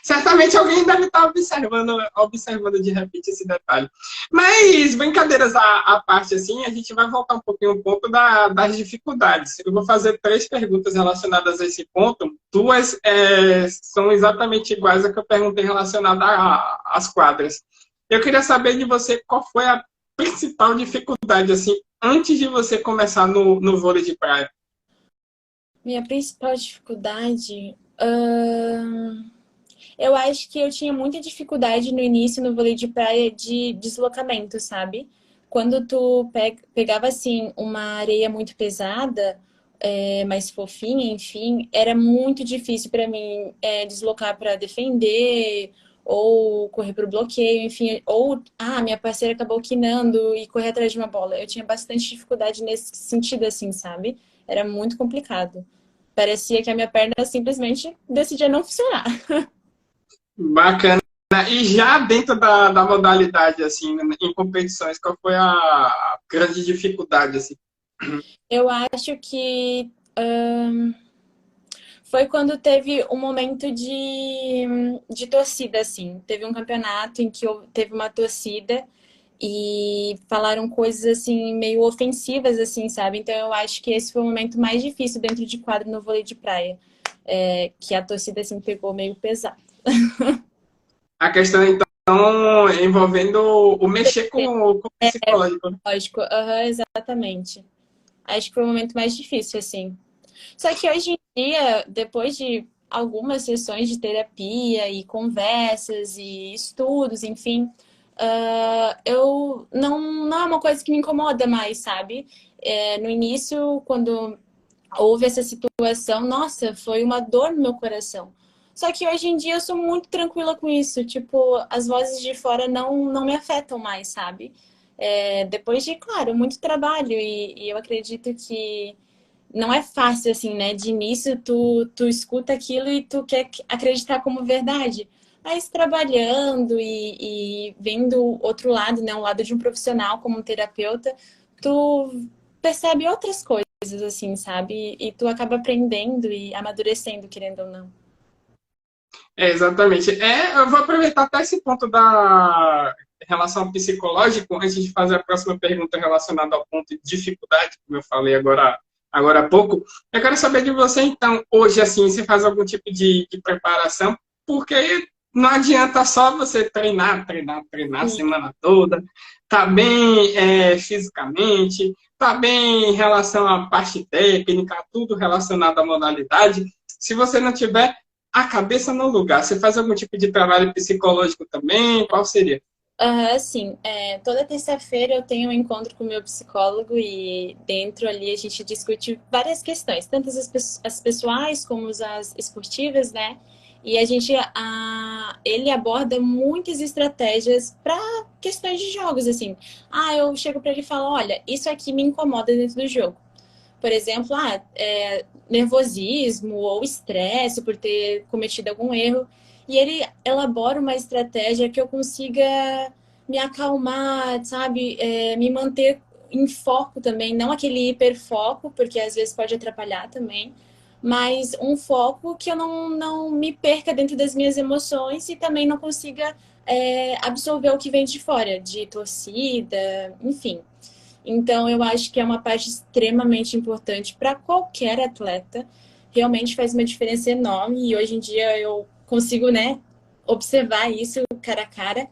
Certamente alguém deve estar observando de repente esse detalhe. Mas, brincadeiras à parte, assim, a gente vai voltar um pouquinho ao ponto das dificuldades. Eu vou fazer 3 perguntas relacionadas a esse ponto. 2 são exatamente iguais a que eu perguntei relacionada às quadras. Eu queria saber de você qual foi a principal dificuldade, assim, antes de você começar no vôlei de praia. Minha principal dificuldade. Eu acho que eu tinha muita dificuldade no início no vôlei de praia de deslocamento, sabe? Quando tu pegava assim uma areia muito pesada, mais fofinha, enfim, era muito difícil para mim deslocar para defender ou correr para o bloqueio, enfim, ou minha parceira acabou quinando e correr atrás de uma bola. Eu tinha bastante dificuldade nesse sentido, assim, sabe? Era muito complicado. Parecia que a minha perna simplesmente decidia não funcionar. Bacana. E já dentro da modalidade, assim, em competições, qual foi a grande dificuldade, assim? Eu acho que foi quando teve um momento de torcida, assim. Teve um campeonato em que teve uma torcida e falaram coisas, assim, meio ofensivas, assim, sabe? Então eu acho que esse foi o momento mais difícil dentro de quadro no vôlei de praia. Que a torcida, assim, pegou meio pesado. A questão, então, envolvendo o mexer com o psicológico, né? Lógico, aham, exatamente. Acho que foi o momento mais difícil, assim. Só que hoje em dia, depois de algumas sessões de terapia e conversas e estudos, enfim, eu não é uma coisa que me incomoda mais, sabe? No início, quando houve essa situação, nossa, foi uma dor no meu coração. Só que hoje em dia eu sou muito tranquila com isso. Tipo, as vozes de fora não me afetam mais, sabe? Depois de, claro, muito trabalho e eu acredito que não é fácil, assim, né? De início, tu escuta aquilo e tu quer acreditar como verdade. Mas trabalhando e vendo o outro lado, né? O lado de um profissional como um terapeuta, tu percebe outras coisas, assim, sabe? E tu acaba aprendendo e amadurecendo, querendo ou não. Exatamente. Eu vou aproveitar até esse ponto da relação psicológica, antes de fazer a próxima pergunta relacionada ao ponto de dificuldade, como eu falei agora há pouco. Eu quero saber de você, então, hoje, assim, você faz algum tipo de preparação, porque não adianta só você treinar a Sim. semana toda, tá bem fisicamente, tá bem em relação à parte técnica, tudo relacionado à modalidade. Se você não tiver a cabeça no lugar, você faz algum tipo de trabalho psicológico também? Qual seria? Sim. Toda terça-feira eu tenho um encontro com o meu psicólogo e dentro ali a gente discute várias questões, tanto as pessoais como as esportivas, né? E ele aborda muitas estratégias para questões de jogos, assim. Eu chego para ele e falo, olha, isso aqui me incomoda dentro do jogo. Por exemplo, nervosismo ou estresse por ter cometido algum erro. E ele elabora uma estratégia que eu consiga me acalmar, sabe? Me manter em foco também, não aquele hiperfoco, porque às vezes pode atrapalhar também, mas um foco que eu não me perca dentro das minhas emoções e também não consiga absorver o que vem de fora, de torcida, enfim. Então, eu acho que é uma parte extremamente importante para qualquer atleta. Realmente faz uma diferença enorme e hoje em dia eu consigo, né, observar isso cara a cara.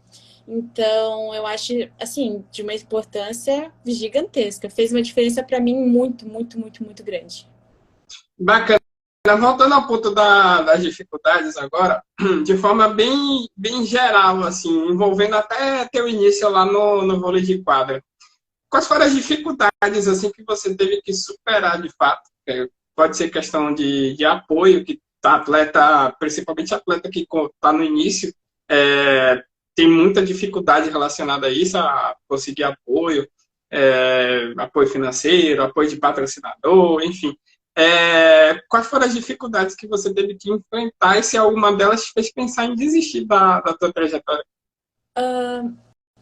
Então, eu acho, assim, de uma importância gigantesca. Fez uma diferença para mim muito, muito, muito, muito grande. Bacana. Voltando ao ponto das dificuldades agora, de forma bem geral, assim, envolvendo até teu início lá no vôlei de quadra. Quais foram as dificuldades assim que você teve que superar de fato? Pode ser questão de apoio, que tá atleta, principalmente atleta que está no início, tem muita dificuldade relacionada a isso, a conseguir apoio, apoio financeiro, apoio de patrocinador, enfim. Quais foram as dificuldades que você teve que enfrentar e se alguma delas te fez pensar em desistir da tua trajetória?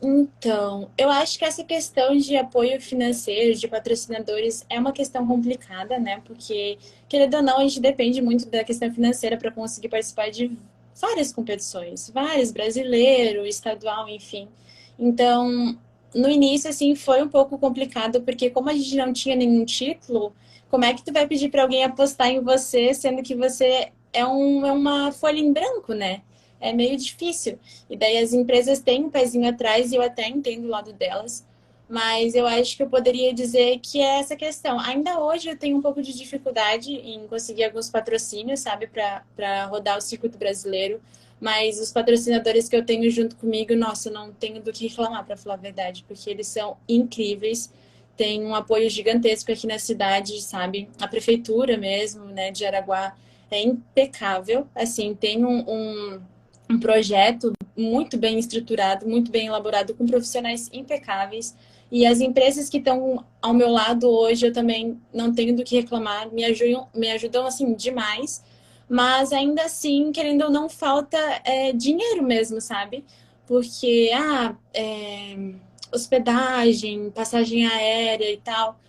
Então, eu acho que essa questão de apoio financeiro, de patrocinadores, é uma questão complicada, né? Porque, querendo ou não, a gente depende muito da questão financeira para conseguir participar de várias competições, várias, brasileiro, estadual, enfim. Então, no início, assim, foi um pouco complicado, porque como a gente não tinha nenhum título, como é que tu vai pedir para alguém apostar em você, sendo que você é uma folha em branco, né? É meio difícil. E daí as empresas têm um pezinho atrás e eu até entendo o lado delas. Mas eu acho que eu poderia dizer que é essa questão. Ainda hoje eu tenho um pouco de dificuldade em conseguir alguns patrocínios, sabe, para rodar o circuito brasileiro. Mas os patrocinadores que eu tenho junto comigo, nossa, eu não tenho do que reclamar, para falar a verdade, porque eles são incríveis. Tem um apoio gigantesco aqui na cidade, sabe? A prefeitura mesmo, né, de Araguá é impecável. Assim, tem um projeto muito bem estruturado, muito bem elaborado, com profissionais impecáveis. E as empresas que estão ao meu lado hoje, eu também não tenho do que reclamar, me ajudam assim demais. Mas ainda assim, querendo ou não, falta dinheiro mesmo, sabe? Porque, hospedagem, passagem aérea e tal,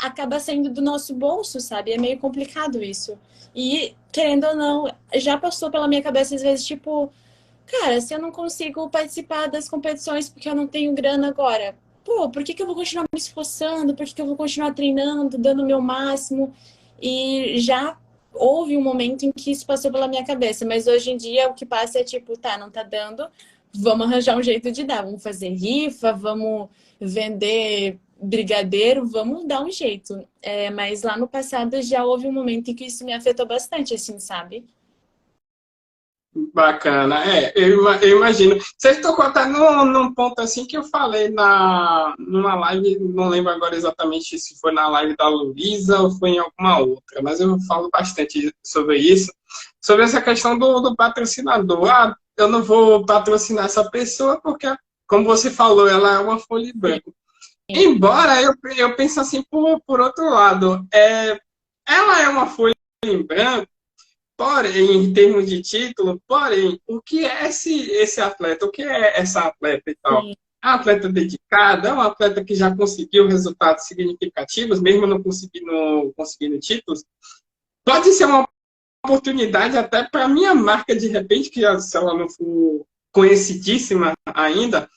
acaba saindo do nosso bolso, sabe? É meio complicado isso. E, querendo ou não, já passou pela minha cabeça às vezes, tipo, cara, se eu não consigo participar das competições porque eu não tenho grana agora, pô, por que que eu vou continuar me esforçando? Por que que eu vou continuar treinando, dando o meu máximo? E já houve um momento em que isso passou pela minha cabeça, mas hoje em dia o que passa é tipo, tá, não tá dando, vamos arranjar um jeito de dar, vamos fazer rifa, vamos vender brigadeiro, vamos dar um jeito. Mas lá no passado já houve um momento em que isso me afetou bastante, assim, sabe? Bacana, eu imagino. Você tocou até num ponto assim que eu falei numa live, não lembro agora exatamente se foi na live da Luísa ou foi em alguma outra, mas eu falo bastante sobre isso, sobre essa questão do patrocinador. Ah, eu não vou patrocinar essa pessoa porque, como você falou, ela é uma folha em branco. Sim, Embora eu pense assim por outro lado, ela é uma folha em branco. Porém, em termos de título, porém, o que é esse atleta? O que é essa atleta e tal? sim, É uma atleta dedicada? É uma atleta que já conseguiu resultados significativos, mesmo não conseguindo títulos? Pode ser uma oportunidade até para a minha marca, de repente, que se ela não for conhecidíssima ainda,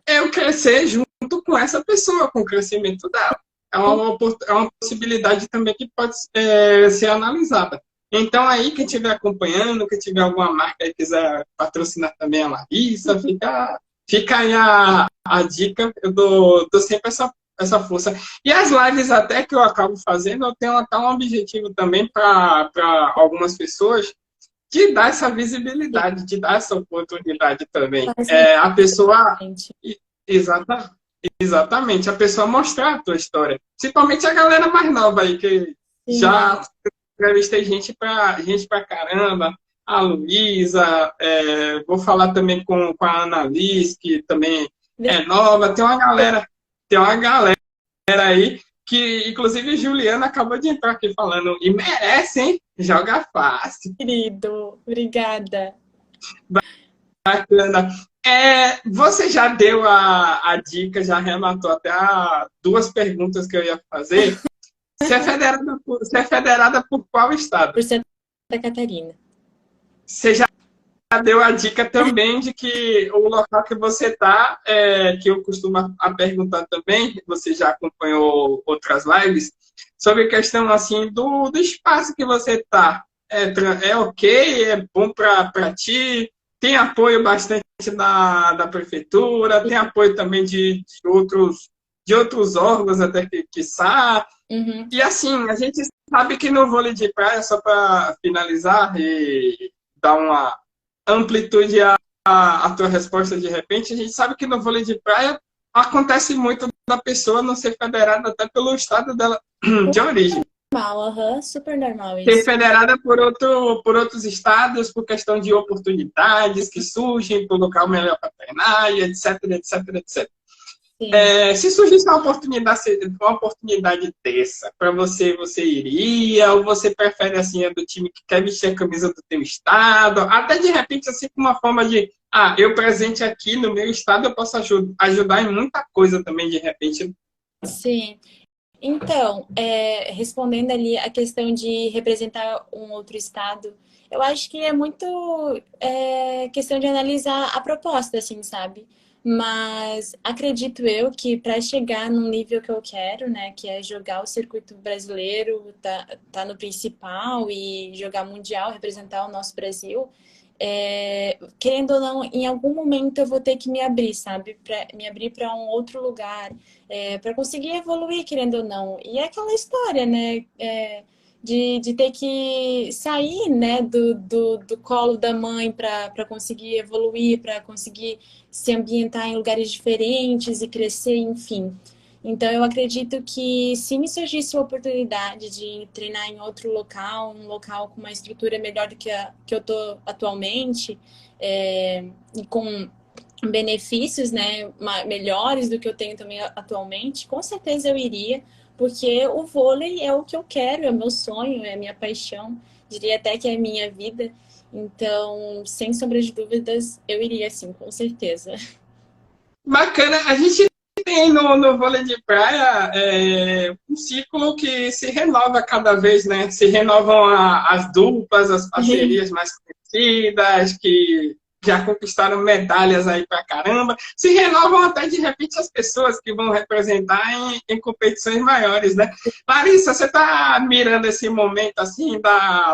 eu crescer junto com essa pessoa, com o crescimento dela. É uma possibilidade também que pode ser analisada. Então, aí, quem estiver acompanhando, quem tiver alguma marca e quiser patrocinar também a Larissa, fica aí a dica. Eu dou sempre essa força. E as lives até que eu acabo fazendo, eu tenho até um objetivo também para algumas pessoas, de dar essa sim, visibilidade, de dar essa oportunidade também. faz muito A pessoa. sentido. Exata, exatamente, a pessoa mostrar a tua história. Principalmente a galera mais nova aí, que Sim, já entrevistei gente pra caramba. A Luísa, vou falar também com a Annalise, que também é nova. Tem uma galera aí que, inclusive, Juliana acabou de entrar aqui falando, e merece, hein? Joga fácil. querido, obrigada. Bacana. Você já deu a dica, já rematou até duas perguntas que eu ia fazer. Você é federada por qual estado? Por Santa Catarina. Você já deu a dica também de que o local que você está, que eu costumo a perguntar também, você já acompanhou outras lives, sobre a questão assim do espaço que você está. É ok? É bom para ti? Tem apoio bastante da prefeitura, tem apoio também de outros órgãos, até que Uhum. e assim, a gente sabe que no vôlei de praia, só para finalizar e dar uma amplitude à tua resposta de repente, a gente sabe que no vôlei de praia acontece muito da pessoa não ser federada até pelo estado dela de origem. Normal, aham, super normal Ser isso. federada por outros estados, por questão de oportunidades que surgem, por local melhor para treinar, e etc, etc, etc. Sim. Se surgisse uma oportunidade dessa para você, você iria? Ou você prefere, assim, é do time que quer vestir a camisa do teu estado? Até, de repente, assim, com uma forma de, eu presente aqui no meu estado, eu posso ajudar em muita coisa também, de repente. Sim. Então, respondendo ali a questão de representar um outro estado, eu acho que é muito questão de analisar a proposta, assim, sabe? Mas acredito eu que para chegar num nível que eu quero, né, que é jogar o circuito brasileiro, tá no principal e jogar mundial, representar o nosso Brasil, querendo ou não, em algum momento eu vou ter que me abrir, sabe? Me abrir para um outro lugar, para conseguir evoluir, querendo ou não. E é aquela história, né? De ter que sair, né, do colo da mãe para conseguir evoluir, para conseguir se ambientar em lugares diferentes e crescer, enfim. Então, eu acredito que se me surgisse a oportunidade de treinar em outro local, um local com uma estrutura melhor do que a que eu estou atualmente, e com benefícios, né, melhores do que eu tenho também atualmente, com certeza eu iria, porque o vôlei é o que eu quero, é o meu sonho, é a minha paixão, diria até que é a minha vida. Então, sem sombra de dúvidas, eu iria sim, com certeza. Bacana. A gente tem no vôlei de praia um ciclo que se renova cada vez, né? Se renovam as duplas, as parcerias mais conhecidas, que já conquistaram medalhas aí pra caramba. Se renovam até, de repente, as pessoas que vão representar em competições maiores, né? Larissa, você está mirando esse momento, assim,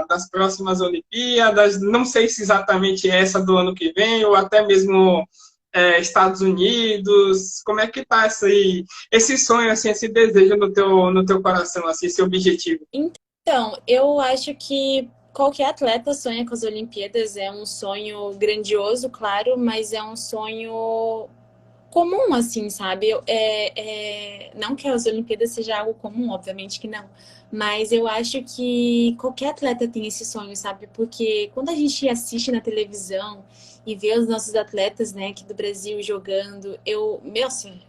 das próximas Olimpíadas? Não sei se exatamente essa do ano que vem, ou até mesmo Estados Unidos, como é que tá esse sonho, assim, esse desejo no teu coração, assim, esse objetivo? Então, eu acho que qualquer atleta sonha com as Olimpíadas, é um sonho grandioso, claro, mas é um sonho comum, assim, sabe? Não que as Olimpíadas seja algo comum, obviamente que não. Mas eu acho que qualquer atleta tem esse sonho, sabe? Porque quando a gente assiste na televisão e vê os nossos atletas, né, aqui do Brasil jogando,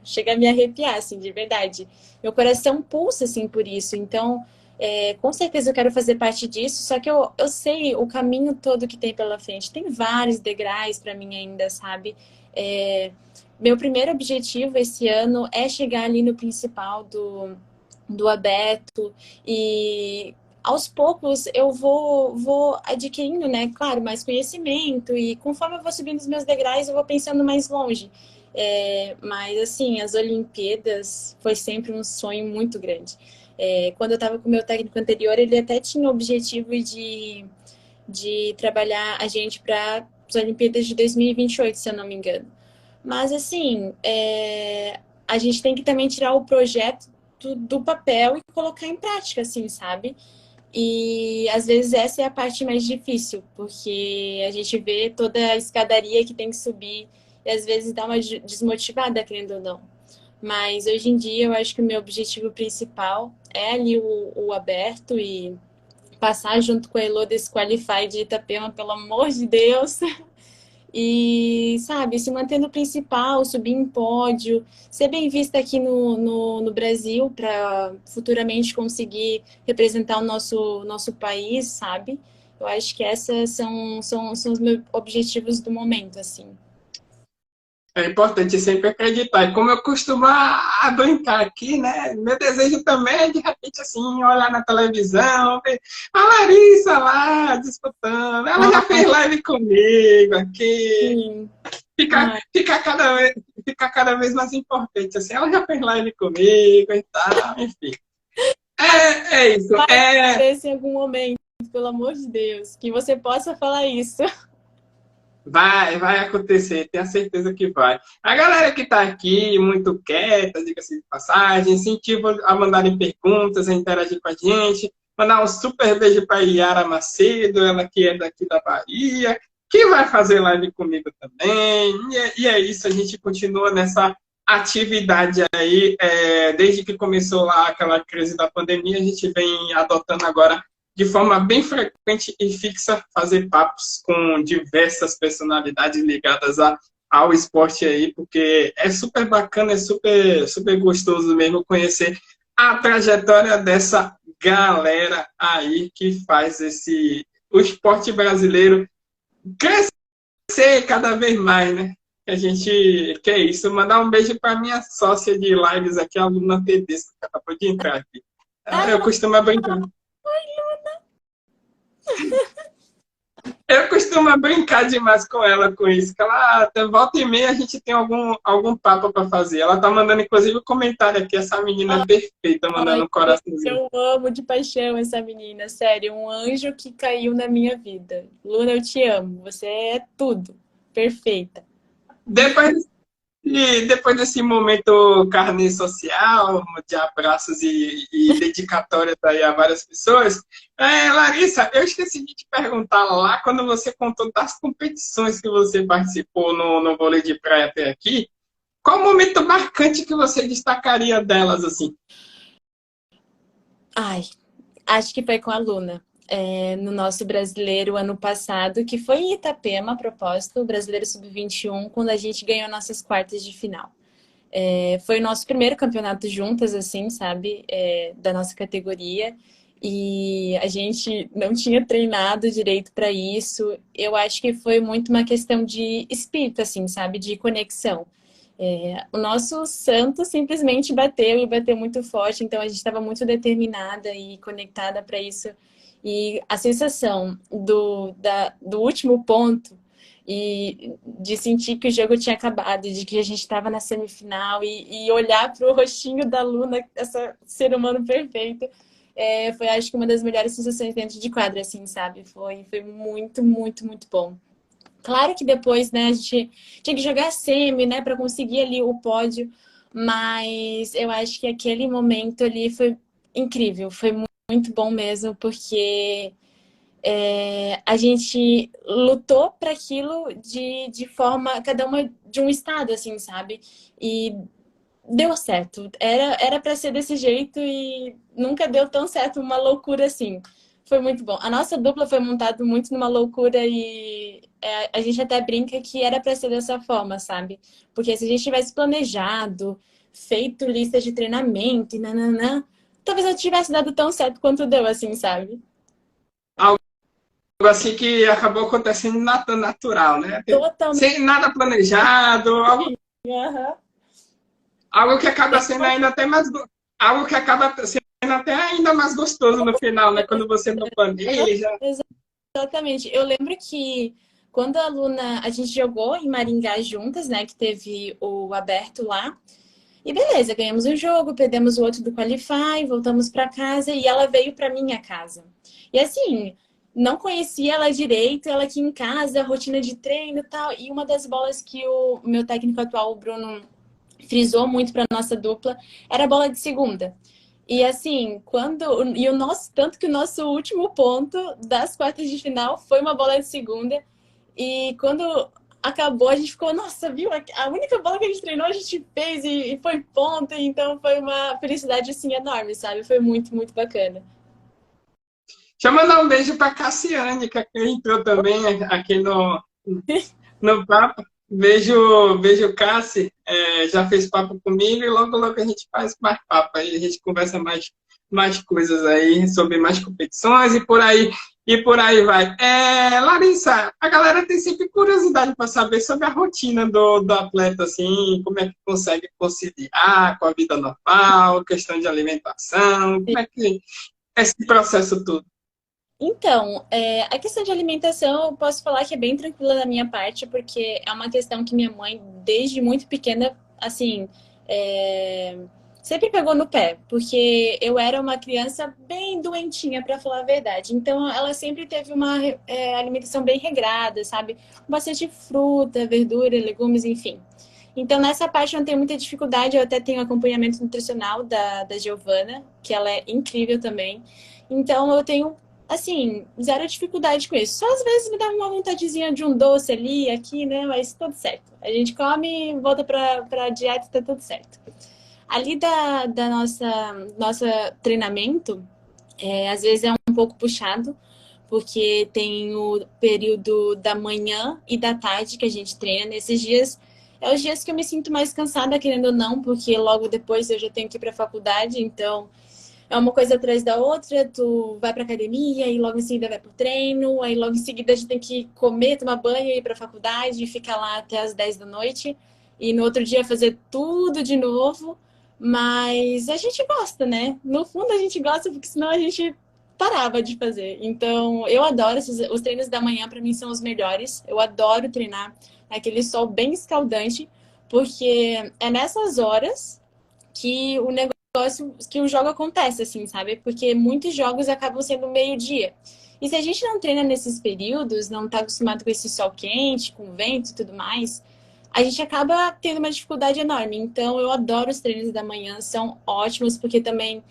chega a me arrepiar, assim, de verdade. Meu coração pulsa, assim, por isso. Então, com certeza eu quero fazer parte disso, só que eu sei o caminho todo que tem pela frente. Tem vários degraus para mim ainda, sabe? Meu primeiro objetivo esse ano é chegar ali no principal do aberto e aos poucos eu vou adquirindo, né, claro, mais conhecimento e conforme eu vou subindo os meus degraus eu vou pensando mais longe. Mas assim, as Olimpíadas foi sempre um sonho muito grande. Quando eu estava com o meu técnico anterior, ele até tinha o objetivo de trabalhar a gente para as Olimpíadas de 2028, se eu não me engano. Mas, assim, a gente tem que também tirar o projeto do papel e colocar em prática, assim, sabe? E às vezes essa é a parte mais difícil, porque a gente vê toda a escadaria que tem que subir e às vezes dá uma desmotivada, querendo ou não. Mas hoje em dia eu acho que o meu objetivo principal é ali o aberto e passar junto com a Elo desse Qualify de Itapema, pelo amor de Deus. E, sabe, se manter no principal, subir em pódio, ser bem vista aqui no Brasil para futuramente conseguir representar o nosso país, sabe? Eu acho que esses são os meus objetivos do momento, assim. É importante sempre acreditar. E como eu costumo a brincar aqui, né? Meu desejo também é, de repente, assim, olhar na televisão, ver a Larissa lá disputando. Ela já fez live comigo aqui. Sim. Ficar, Ah, ficar, cada, ficar cada vez mais importante. Assim, ela já fez live comigo e tal, enfim. É isso. vai acontecer em algum momento, pelo amor de Deus, que você possa falar isso. Vai acontecer, tenho certeza que vai. A galera que está aqui, muito quieta, diga-se de passagem, incentivo a mandarem perguntas, a interagir com a gente. Mandar um super beijo para a Yara Macedo, ela que é daqui da Bahia, que vai fazer live comigo também. E é isso, a gente continua nessa atividade aí. Desde que começou lá aquela crise da pandemia, a gente vem adotando agora de forma bem frequente e fixa, fazer papos com diversas personalidades ligadas ao esporte aí, porque é super bacana, é super, super gostoso mesmo conhecer a trajetória dessa galera aí que faz o esporte brasileiro crescer cada vez mais, né? A gente quer isso. Mandar um beijo para minha sócia de lives aqui, a Luna Tedesco, que acabou de entrar aqui. Eu Ah, costumo brincar. Eu costumo brincar demais com ela com isso. Que ela, até volta e meia, a gente tem algum papo para fazer. Ela tá mandando, inclusive, um comentário aqui. Essa menina é perfeita, mandando um coraçãozinho. eu amo de paixão essa menina, sério, um anjo que caiu na minha vida. Luna, eu te amo, você é tudo, perfeita. Depois E depois desse momento carne social, de abraços e dedicatórias aí a várias pessoas, Larissa, eu esqueci de te perguntar lá, quando você contou das competições que você participou no vôlei de praia até aqui, qual o momento marcante que você destacaria delas, assim? Ai, acho que foi com a Luna. No nosso brasileiro ano passado, que foi em Itapema, a propósito, o brasileiro sub-21, quando a gente ganhou nossas quartas de final. Foi o nosso primeiro campeonato juntas, assim, sabe? Da nossa categoria. E a gente não tinha treinado direito para isso. Eu acho que foi muito uma questão de espírito, assim, sabe? De conexão. O nosso santo simplesmente bateu e bateu muito forte, então a gente estava muito determinada e conectada para isso. E a sensação do último ponto e de sentir que o jogo tinha acabado, de que a gente estava na semifinal e olhar para o rostinho da Luna, essa ser humano perfeito, foi acho que uma das melhores sensações dentro de quadra, assim, sabe? Foi muito, muito, muito bom. Claro que depois, né, a gente tinha que jogar semi, né, para conseguir ali o pódio, mas eu acho que aquele momento ali foi incrível, foi muito bom mesmo, porque a gente lutou para aquilo de forma, cada uma de um estado, assim, sabe? E deu certo. Era para ser desse jeito e nunca deu tão certo, uma loucura assim. Foi muito bom. A nossa dupla foi montada muito numa loucura e a gente até brinca que era para ser dessa forma, sabe? Porque se a gente tivesse planejado, feito listas de treinamento e nananã, talvez não tivesse dado tão certo quanto deu, assim, sabe? Algo assim que acabou acontecendo natural, né? Totalmente. Sem nada planejado, Aham. algo que acaba sendo ainda até mais. Algo que acaba sendo até ainda mais gostoso no final, né? Quando você não planeja. Exatamente. Eu lembro que quando a Luna, a gente jogou em Maringá juntas, né? Que teve o aberto lá. E beleza, ganhamos um jogo, perdemos o outro do Qualify, voltamos para casa e ela veio para minha casa. E assim, não conhecia ela direito, ela aqui em casa, rotina de treino e tal. E uma das bolas que o meu técnico atual, o Bruno, frisou muito para nossa dupla era a bola de segunda. E assim, tanto que o nosso último ponto das quartas de final foi uma bola de segunda. E quando acabou, a gente ficou, nossa, viu? A única bola que a gente treinou, a gente fez e foi ponto. Então foi uma felicidade assim enorme, sabe? Foi muito, muito bacana. Deixa eu mandar um beijo para Cassiane, que entrou também aqui no papo. Beijo, Cassi. Já fez papo comigo e logo, logo a gente faz mais papo. Aí a gente conversa mais coisas aí sobre mais competições e por aí vai. Larissa, a galera tem sempre curiosidade para saber sobre a rotina do atleta, assim, como é que consegue conciliar com a vida normal, questão de alimentação, como é que é esse processo todo. Então, a questão de alimentação, eu posso falar que é bem tranquila da minha parte, porque é uma questão que minha mãe, desde muito pequena, assim, sempre pegou no pé, porque eu era uma criança bem doentinha, para falar a verdade. Então, ela sempre teve uma alimentação bem regrada, sabe? Bastante fruta, verdura, legumes, enfim. Então, nessa parte eu não tenho muita dificuldade, eu até tenho acompanhamento nutricional da Giovana, que ela é incrível também. Então, eu tenho assim, zero dificuldade com isso. Só às vezes me dá uma vontadezinha de um doce ali, aqui, né? Mas tudo certo. A gente come, volta pra dieta e tá tudo certo. Ali da nossa treinamento, às vezes é um pouco puxado, porque tem o período da manhã e da tarde que a gente treina. Nesses dias É os dias que eu me sinto mais cansada, querendo ou não, porque logo depois eu já tenho que ir para a faculdade, então é uma coisa atrás da outra, tu vai pra academia e logo em seguida vai pro treino, aí logo em seguida a gente tem que comer, tomar banho, ir pra faculdade e ficar lá até as 10 da noite. E no outro dia fazer tudo de novo. Mas a gente gosta, né? No fundo a gente gosta, porque senão a gente parava de fazer. Então, eu adoro os treinos da manhã, para mim são os melhores. Eu adoro treinar naquele sol bem escaldante, porque é nessas horas que o negócio, que o jogo acontece, assim, sabe? Porque muitos jogos acabam sendo meio-dia. E se a gente não treina nesses períodos, não tá acostumado com esse sol quente, com vento e tudo mais, a gente acaba tendo uma dificuldade enorme. Então, eu adoro os treinos da manhã, são ótimos, porque também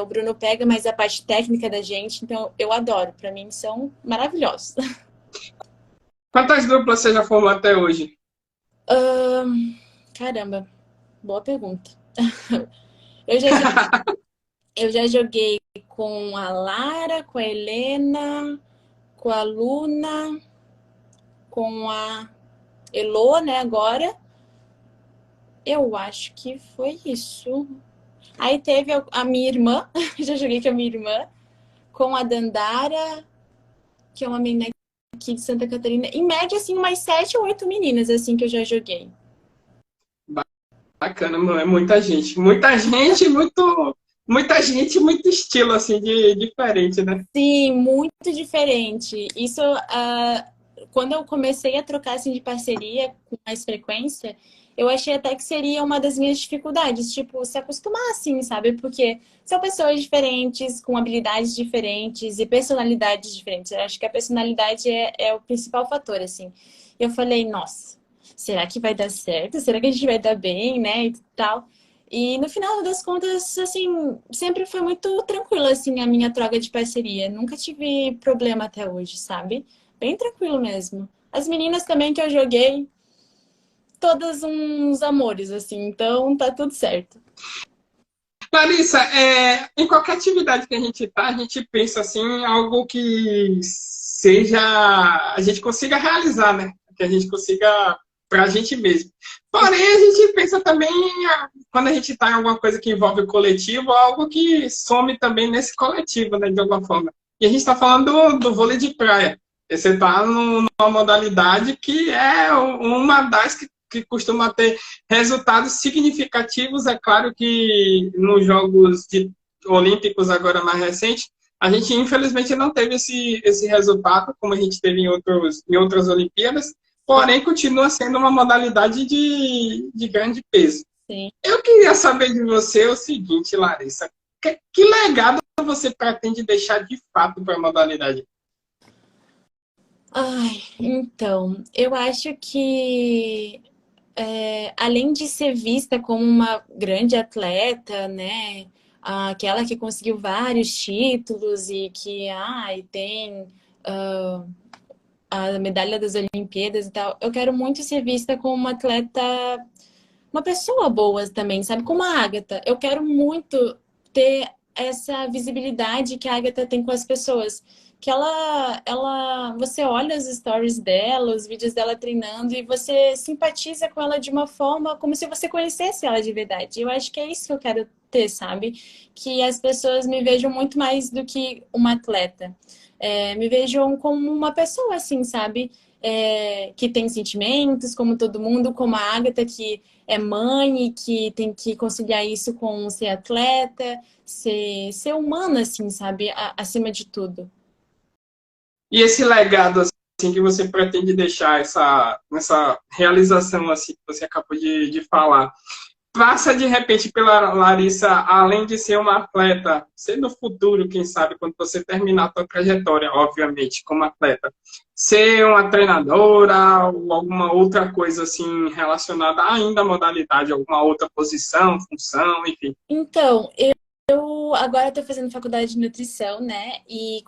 o Bruno pega mais a parte técnica da gente, então eu adoro. Para mim, são maravilhosos. Quantas duplas você já formou até hoje? Caramba, boa pergunta. Eu já, eu já joguei com a Lara, com a Helena, com a Luna, com a Elo, né, agora. Eu acho que foi isso. Aí teve a minha irmã, já joguei com a minha irmã, com a Dandara, que é uma menina aqui de Santa Catarina. Em média, assim, umas 7 ou 8 meninas, assim, que eu já joguei. Bacana, mano, é muita gente. Muita gente, muita gente, muito estilo, assim, diferente, né? Sim, muito diferente. Isso, quando eu comecei a trocar assim, de parceria com mais frequência, eu achei até que seria uma das minhas dificuldades, tipo, se acostumar assim, sabe? Porque são pessoas diferentes, com habilidades diferentes e personalidades diferentes. Eu acho que a personalidade é o principal fator, assim. Eu falei, nossa, será que vai dar certo? Será que a gente vai dar bem, né? E tal. E no final das contas, assim, sempre foi muito tranquilo, assim, a minha troca de parceria. Nunca tive problema até hoje, sabe? Bem tranquilo mesmo. As meninas também que eu joguei, todas uns amores, assim, então tá tudo certo. Larissa, em qualquer atividade que a gente tá, a gente pensa assim, em algo que seja, a gente consiga realizar, né? Que a gente consiga para a gente mesmo. Porém, a gente pensa também, quando a gente está em alguma coisa que envolve o coletivo, algo que some também nesse coletivo, né, de alguma forma. E a gente está falando do vôlei de praia. Você está numa modalidade que é uma das que costuma ter resultados significativos. É claro que nos Olímpicos agora mais recentes, a gente infelizmente não teve esse resultado como a gente teve em outras Olimpíadas, porém continua sendo uma modalidade de grande peso. Sim. Eu queria saber de você o seguinte, Larissa, que legado você pretende deixar de fato para a modalidade? Ai, então, eu acho que além de ser vista como uma grande atleta, né? Aquela que conseguiu vários títulos e que tem a medalha das Olimpíadas e tal, eu quero muito ser vista como uma atleta, uma pessoa boa também, sabe? Como a Agatha. Eu quero muito ter essa visibilidade que a Agatha tem com as pessoas. Que você olha as stories dela, os vídeos dela treinando e você simpatiza com ela de uma forma como se você conhecesse ela de verdade. Eu acho que é isso que eu quero ter, sabe? Que as pessoas me vejam muito mais do que uma atleta. Me vejam como uma pessoa, assim, sabe? Que tem sentimentos, como todo mundo, como a Agatha, que é mãe e que tem que conciliar isso com ser atleta, ser humana, assim, sabe? Acima de tudo. E esse legado assim que você pretende deixar essa realização assim que você acabou de falar, passa de repente pela Larissa, além de ser uma atleta, ser no futuro, quem sabe, quando você terminar a sua trajetória, obviamente, como atleta, ser uma treinadora ou alguma outra coisa assim relacionada ainda à modalidade, alguma outra posição, função, enfim. Então, eu agora estou fazendo faculdade de nutrição, né? E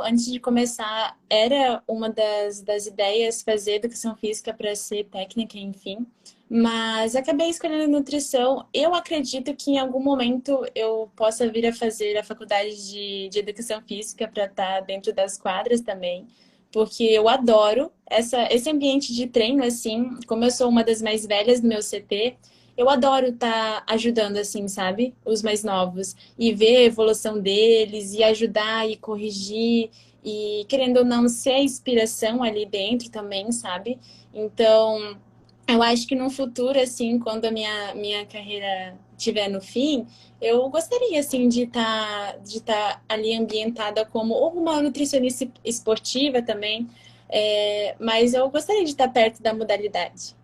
antes de começar, era uma das ideias fazer educação física para ser técnica, enfim. Mas acabei escolhendo nutrição. Eu acredito que em algum momento eu possa vir a fazer a faculdade de educação física para estar dentro das quadras também. porque eu adoro esse ambiente de treino, assim, como eu sou uma das mais velhas do meu CT, eu adoro estar ajudando, assim, sabe? Os mais novos. E ver a evolução deles, e ajudar, e corrigir, e querendo ou não ser a inspiração ali dentro também, sabe? Então, eu acho que no futuro, assim, quando a minha carreira estiver no fim, eu gostaria, assim, de estar ali ambientada como ou uma nutricionista esportiva também, mas eu gostaria de estar perto da modalidade.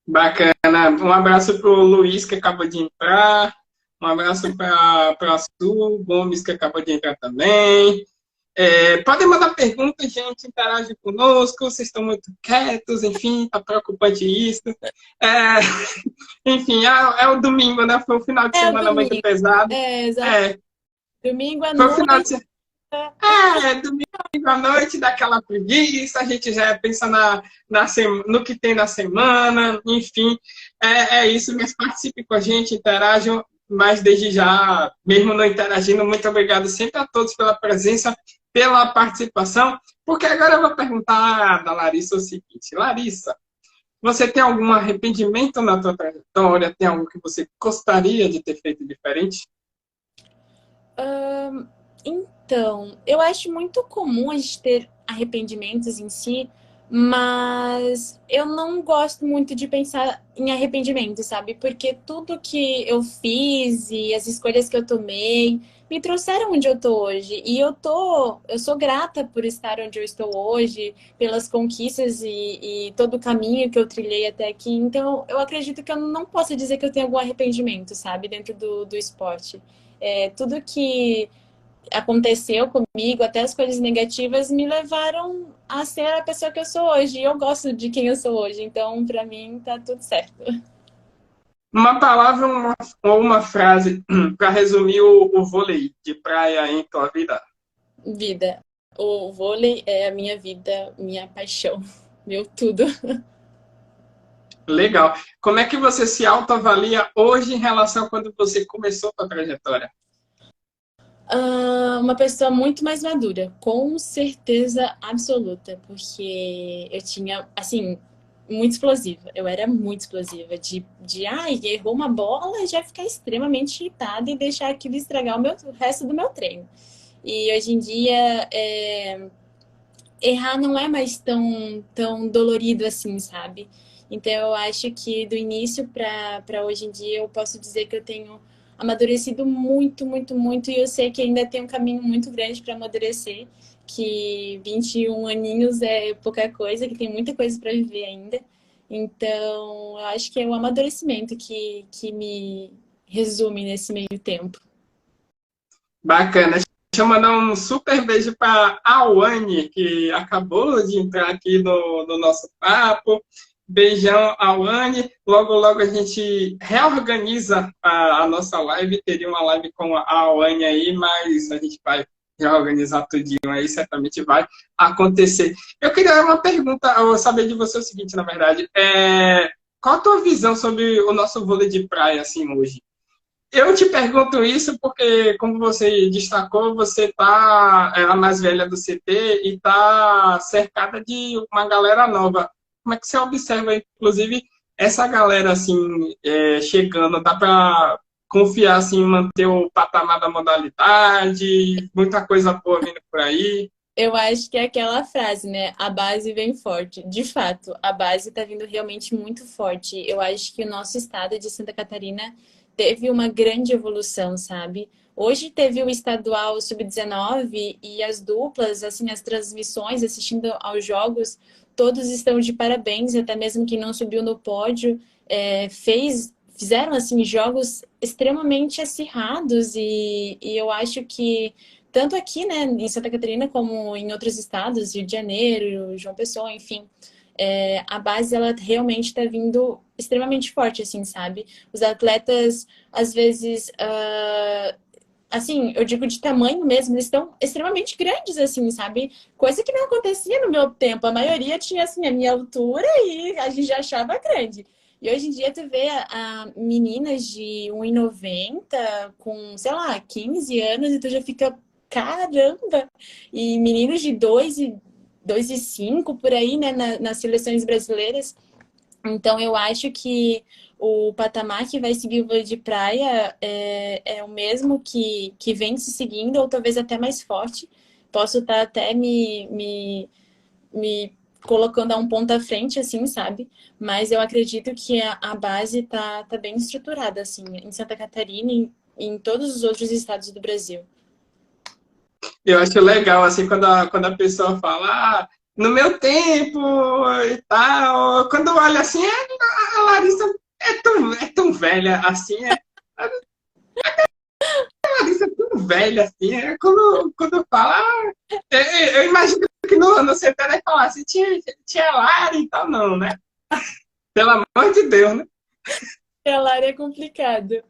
Bacana. Um abraço pro Luiz, que acabou de entrar. Um abraço para a Su Gomes, que acabou de entrar também. Podem mandar perguntas, gente, interage conosco. Vocês estão muito quietos, enfim, tá preocupante isso. É, enfim, é o domingo, né? Foi um final de É o semana muito domingo, pesado. exato. É, Domingo à foi um final de noite. semana. Domingo à noite, daquela preguiça, a gente já pensa no que tem na semana, enfim, é isso, mas participe com a gente, interajam, mas desde já, mesmo não interagindo, muito obrigado sempre a todos pela presença, pela participação, porque agora eu vou perguntar da Larissa o seguinte, Larissa, você tem algum arrependimento na tua trajetória? Tem algo que você gostaria de ter feito diferente? Então, eu acho muito comum a gente ter arrependimentos em si, mas eu não gosto muito de pensar em arrependimento, sabe? Porque tudo que eu fiz e as escolhas que eu tomei me trouxeram onde eu tô hoje. E eu sou grata por estar onde eu estou hoje, pelas conquistas e todo o caminho que eu trilhei até aqui. Então, eu acredito que eu não posso dizer que eu tenho algum arrependimento, sabe? Dentro do esporte. Tudo que aconteceu comigo, até as coisas negativas, me levaram a ser a pessoa que eu sou hoje. E eu gosto de quem eu sou hoje. Então, pra mim, tá tudo certo. Uma palavra ou uma frase para resumir o vôlei de praia em tua vida. Vida. O vôlei é a minha vida, minha paixão, meu tudo. Legal. Como é que você se autoavalia hoje em relação a quando você começou a trajetória? Uma pessoa muito mais madura, com certeza absoluta, porque eu tinha, assim, muito explosiva. Eu era muito explosiva, ai, errou uma bola e já ficar extremamente irritada e deixar aquilo estragar o resto do meu treino. E hoje em dia, errar não é mais tão dolorido assim, sabe? Então eu acho que do início para hoje em dia eu posso dizer que eu tenho amadurecido muito, muito, muito, e eu sei que ainda tem um caminho muito grande para amadurecer, que 21 aninhos é pouca coisa, que tem muita coisa para viver ainda. Então, eu acho que é o amadurecimento que me resume nesse meio tempo. Bacana. Deixa eu mandar um super beijo para a Awane, que acabou de entrar aqui no nosso papo. Beijão, Awane. Logo, logo a gente reorganiza a nossa live. Teria uma live com a Awane aí, mas a gente vai reorganizar tudinho aí, certamente vai acontecer. Eu queria uma pergunta, eu saber de você o seguinte, na verdade. Qual a tua visão sobre o nosso vôlei de praia, assim, hoje? Eu te pergunto isso porque, como você destacou, você é a mais velha do CT e está cercada de uma galera nova. Como é que você observa, inclusive, essa galera assim chegando? Dá para confiar assim, em manter o patamar da modalidade? Muita coisa boa vindo por aí. Eu acho que é aquela frase, né? A base vem forte. De fato, a base está vindo realmente muito forte. Eu acho que o nosso estado de Santa Catarina teve uma grande evolução, sabe? Hoje teve o estadual sub-19 e as duplas, assim, as transmissões, assistindo aos jogos, todos estão de parabéns, até mesmo quem não subiu no pódio, fizeram, assim, jogos extremamente acirrados e eu acho que tanto aqui, né, em Santa Catarina, como em outros estados, Rio de Janeiro, João Pessoa, enfim, a base, ela realmente está vindo extremamente forte, assim, sabe? Os atletas, às vezes, assim, eu digo de tamanho mesmo, eles estão extremamente grandes, assim, sabe? Coisa que não acontecia no meu tempo. A maioria tinha, assim, a minha altura e a gente já achava grande. E hoje em dia tu vê meninas de 1,90 com, sei lá, 15 anos e tu já fica, caramba! E meninos de 2 2,5 por aí, né, nas seleções brasileiras. Então, eu acho que o patamar que vai seguir o vôlei de praia é o mesmo que vem se seguindo, ou talvez até mais forte. Posso estar até me colocando a um ponto à frente, assim, sabe? Mas eu acredito que a base tá bem estruturada, assim, em Santa Catarina e em todos os outros estados do Brasil. Eu acho legal, assim, quando a pessoa fala, no meu tempo e tal. Quando olha assim, a Larissa é tão velha assim, a Larissa é tão velha assim. Quando fala, eu imagino que no CT vai falar assim, tinha Lara e tal, não, né? Pelo amor de Deus, né? Ela é complicado.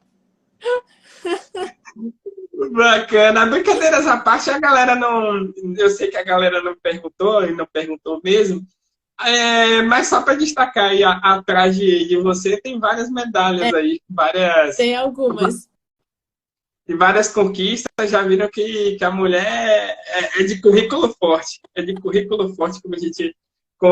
Bacana. Brincadeiras à parte, a galera não. Eu sei que a galera não perguntou, e não perguntou mesmo. Mas só para destacar aí, atrás de você, tem várias medalhas aí, Tem algumas. várias conquistas. Já viram que a mulher é de currículo forte. É de currículo forte, como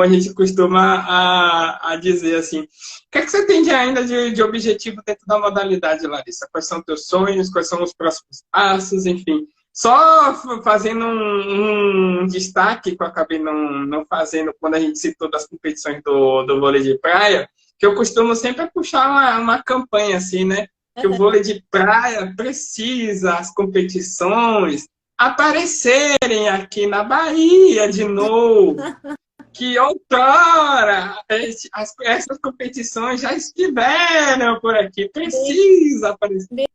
a gente costuma a dizer assim. O que é que você tem ainda de objetivo dentro da modalidade, Larissa? Quais são os teus sonhos? Quais são os próximos passos? Enfim, só fazendo um destaque que eu acabei não fazendo quando a gente citou das competições do vôlei de praia, que eu costumo sempre puxar uma campanha assim, né? Que o vôlei de praia precisa as competições aparecerem aqui na Bahia de novo, que outrora essas competições já estiveram por aqui, precisa aparecer.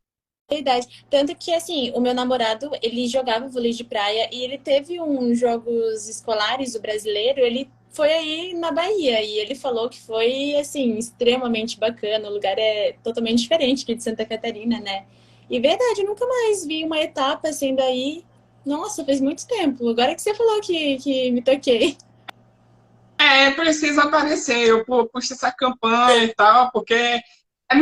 Verdade. Tanto que, assim, o meu namorado, ele jogava vôlei de praia e ele teve uns jogos escolares do brasileiro, ele foi aí na Bahia e ele falou que foi, assim, extremamente bacana. O lugar é totalmente diferente aqui de Santa Catarina, né? E verdade, eu nunca mais vi uma etapa sendo aí. Nossa, faz muito tempo. Agora que você falou que me toquei. Precisa aparecer, eu puxo essa campanha e tal, porque é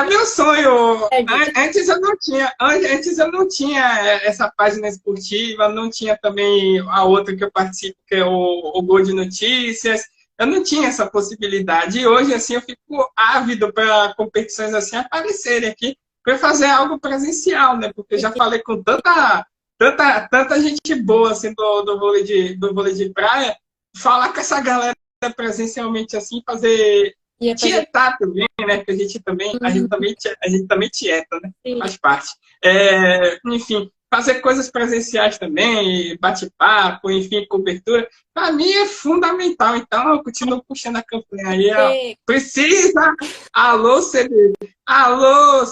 meu sonho. Antes eu não tinha essa página esportiva, não tinha também a outra que eu participo, que é o Gol de Notícias. Eu não tinha essa possibilidade. E hoje, assim, eu fico ávido para competições assim aparecerem aqui, para fazer algo presencial, né? Porque eu já falei com tanta gente boa assim, do vôlei de praia, falar com essa galera presencialmente assim, fazer Ia fazer. tietar também, né? Que a gente também tieta, né? Sim. Faz parte. Enfim, fazer coisas presenciais também, bate-papo, enfim, cobertura, para mim é fundamental. Então, eu continuo puxando a campanha aí. Precisa! Alô, CBB! Alô,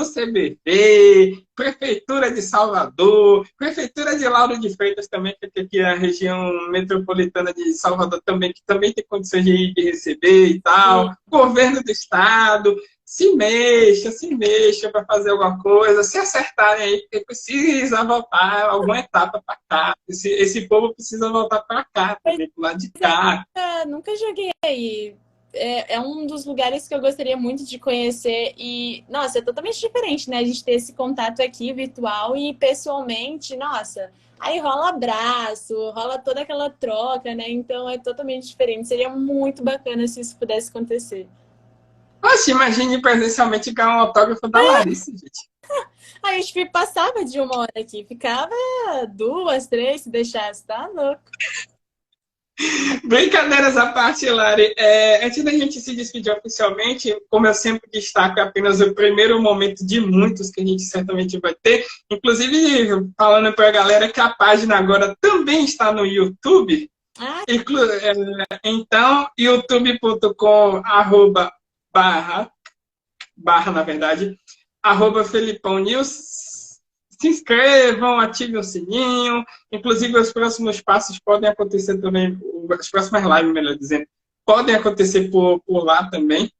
CBB! Prefeitura de Salvador, Prefeitura de Lauro de Freitas também, que aqui é a região metropolitana de Salvador também, que também tem condições de receber e tal. Sim. Governo do Estado, se mexa para fazer alguma coisa, se acertarem aí, porque precisa voltar alguma etapa para cá. Esse povo precisa voltar para cá, também, pro lado de cá. Nunca joguei aí. É um dos lugares que eu gostaria muito de conhecer e, nossa, é totalmente diferente, né? A gente ter esse contato aqui virtual e pessoalmente, nossa, aí rola abraço, rola toda aquela troca, né? Então é totalmente diferente. Seria muito bacana se isso pudesse acontecer. Poxa, imagine presencialmente ganhar um autógrafo da Larissa, gente. Aí a gente passava de 1 hora aqui, ficava 2, 3, se deixasse, tá louco. Brincadeiras à parte, Lari. Antes da gente se despedir oficialmente, como eu sempre destaco, é apenas o primeiro momento de muitos que a gente certamente vai ter. Inclusive, falando para a galera que a página agora também está no YouTube. Então, youtube.com barra, na verdade, Felipão News. Se inscrevam, ativem o sininho. Inclusive, os próximos passos podem acontecer também, as próximas lives, melhor dizendo, podem acontecer por lá também.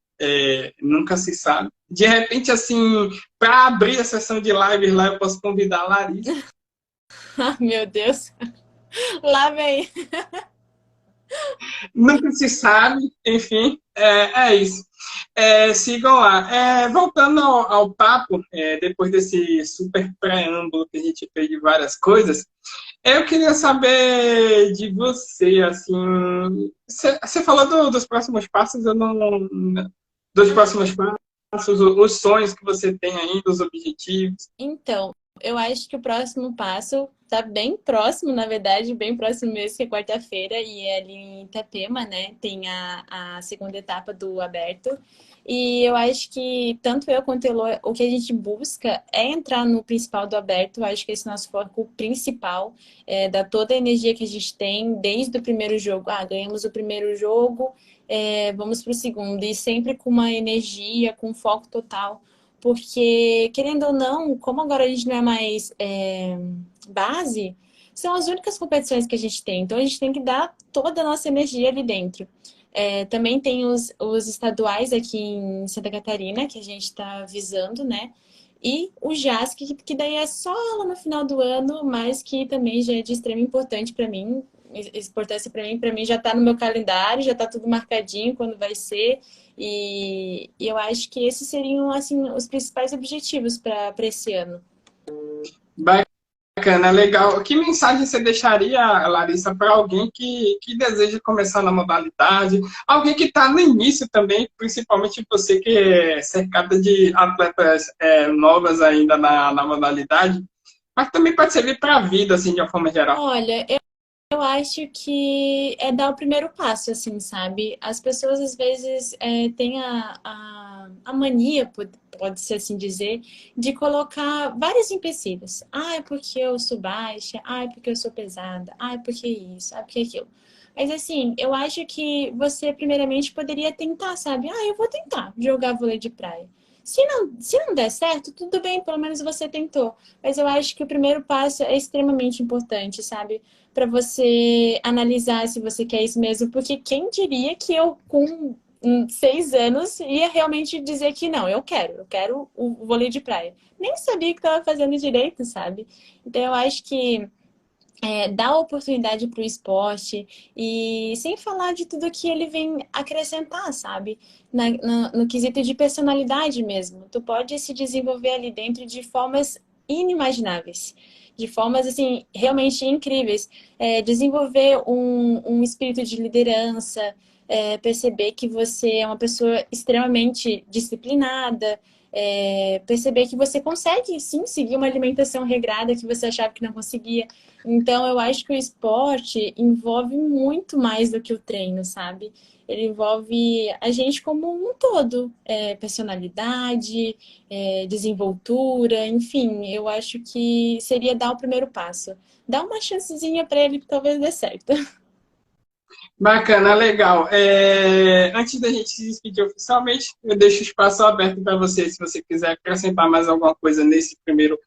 Nunca se sabe. De repente, assim, para abrir a sessão de lives lá, eu posso convidar a Larissa. Meu Deus. Lá vem. Nunca se sabe, enfim, é isso. Sigam lá. Voltando ao papo, depois desse super preâmbulo que a gente fez de várias coisas, eu queria saber de você, assim, você falou dos próximos passos, eu não, dos próximos passos, os sonhos que você tem ainda, os objetivos. Então, eu acho que o próximo passo tá bem próximo, na verdade, bem próximo mesmo, que é quarta-feira, e é ali em Itapema, né? Tem a segunda etapa do aberto. E eu acho que tanto eu quanto o Elô, o que a gente busca é entrar no principal do aberto. Eu acho que esse é nosso foco principal, dar toda a energia que a gente tem desde o primeiro jogo. Ah, ganhamos o primeiro jogo, vamos para o segundo, e sempre com uma energia, com foco total porque, querendo ou não, como agora a gente não é mais base, são as únicas competições que a gente tem. Então a gente tem que dar toda a nossa energia ali dentro. Também tem os estaduais aqui em Santa Catarina, que a gente está visando, né? E o JASC, que daí é só lá no final do ano, mas que também já é de extrema importância para mim. Importância para mim já está no meu calendário, já está tudo marcadinho quando vai ser. E eu acho que esses seriam assim os principais objetivos para esse ano. Bacana, legal. Que mensagem você deixaria, Larissa, para alguém que deseja começar na modalidade? Alguém que está no início também, principalmente você que é cercada de atletas novas ainda na modalidade, mas também pode servir para a vida, assim, de uma forma geral. Olha, eu acho que é dar o primeiro passo, assim, sabe? As pessoas às vezes têm a mania, pode-se assim dizer, de colocar vários empecilhos. Ah, é porque eu sou baixa, ah, é porque eu sou pesada, ah, é porque isso, ah, é porque aquilo. Mas assim, eu acho que você primeiramente poderia tentar, sabe? Ah, eu vou tentar jogar vôlei de praia. Se não der certo, tudo bem, pelo menos você tentou. Mas eu acho que o primeiro passo é extremamente importante, sabe? Para você analisar se você quer isso mesmo, porque quem diria que eu, com 6 anos, ia realmente dizer que não, eu quero o vôlei de praia. Nem sabia que estava fazendo direito, sabe? Então eu acho que dar oportunidade para o esporte e sem falar de tudo que ele vem acrescentar, sabe? No quesito de personalidade mesmo. Tu pode se desenvolver ali dentro de formas inimagináveis, de formas assim realmente incríveis. Desenvolver um espírito de liderança, perceber que você é uma pessoa extremamente disciplinada. Perceber que você consegue sim seguir uma alimentação regrada que você achava que não conseguia. Então, eu acho que o esporte envolve muito mais do que o treino, sabe? Ele envolve a gente como um todo, personalidade, desenvoltura, enfim, eu acho que seria dar o primeiro passo. Dar uma chancezinha para ele que talvez dê certo. Bacana, legal. Antes da gente se despedir oficialmente, eu deixo o espaço aberto para você, se você quiser acrescentar mais alguma coisa nesse primeiro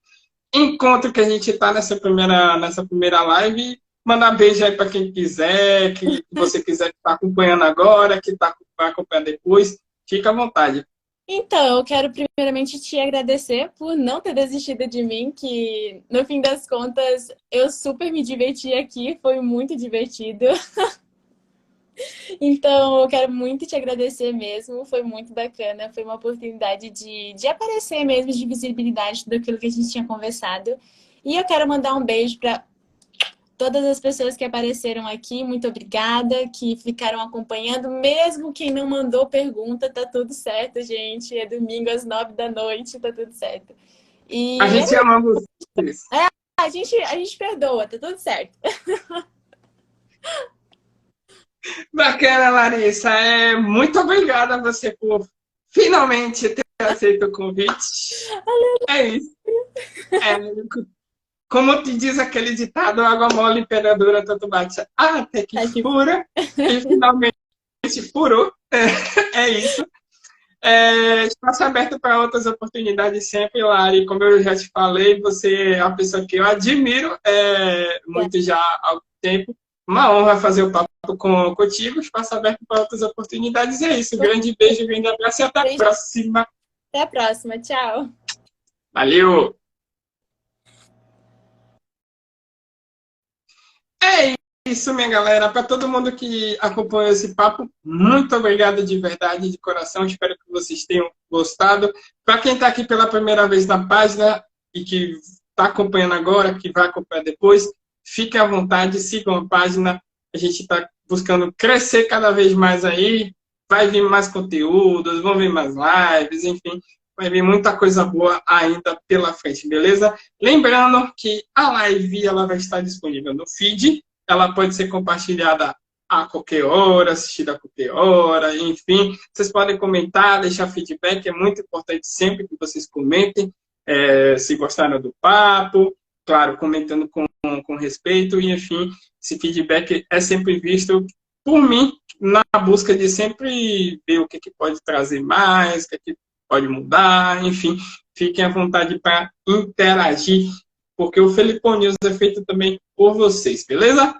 encontro que a gente está nessa primeira live. Mandar beijo aí para quem quiser, que você quiser que está acompanhando agora, que está acompanhando depois. Fica à vontade. Então, eu quero primeiramente te agradecer por não ter desistido de mim, que no fim das contas eu super me diverti aqui, foi muito divertido. Então, eu quero muito te agradecer mesmo, foi muito bacana, foi uma oportunidade de aparecer mesmo, de visibilidade daquilo que a gente tinha conversado. E eu quero mandar um beijo para todas as pessoas que apareceram aqui, muito obrigada, que ficaram acompanhando, mesmo quem não mandou pergunta, tá tudo certo, gente. É domingo às 9 da noite, tá tudo certo. A E gente ama vocês. a gente perdoa, tá tudo certo. Bacana, Larissa. Muito obrigada a você por finalmente ter aceito o convite. É isso. É, como te diz aquele ditado, água mole, imperadora, tanto bate até que Aqui. fura. E finalmente furou. É isso. Espaço aberto para outras oportunidades sempre, Lari. Como eu já te falei, você é uma pessoa que eu admiro muito já há algum tempo. Uma honra fazer o papo contigo. Espaço aberto para outras oportunidades. E é isso. Grande beijo, grande abraço e até a próxima. Até a próxima, tchau. Valeu! É isso, minha galera. Para todo mundo que acompanhou esse papo, muito obrigado de verdade, de coração. Espero que vocês tenham gostado. Para quem está aqui pela primeira vez na página e que está acompanhando agora, que vai acompanhar depois, fiquem à vontade, sigam a página. A gente está buscando crescer cada vez mais aí. Vai vir mais conteúdos, vão vir mais lives, enfim. Vai vir muita coisa boa ainda pela frente, beleza? Lembrando que a live ela vai estar disponível no feed. Ela pode ser compartilhada a qualquer hora, assistida a qualquer hora, enfim. Vocês podem comentar, deixar feedback, é muito importante sempre que vocês comentem se gostaram do papo, claro, comentando com respeito, e enfim, esse feedback é sempre visto por mim, na busca de sempre ver o que pode trazer mais, o que pode mudar, enfim, fiquem à vontade para interagir, porque o Felipão News é feito também por vocês, beleza?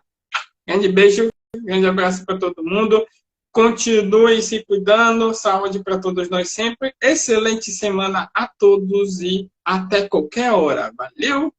Grande beijo, grande abraço para todo mundo. Continuem se cuidando, saúde para todos nós sempre. Excelente semana a todos e até qualquer hora. Valeu!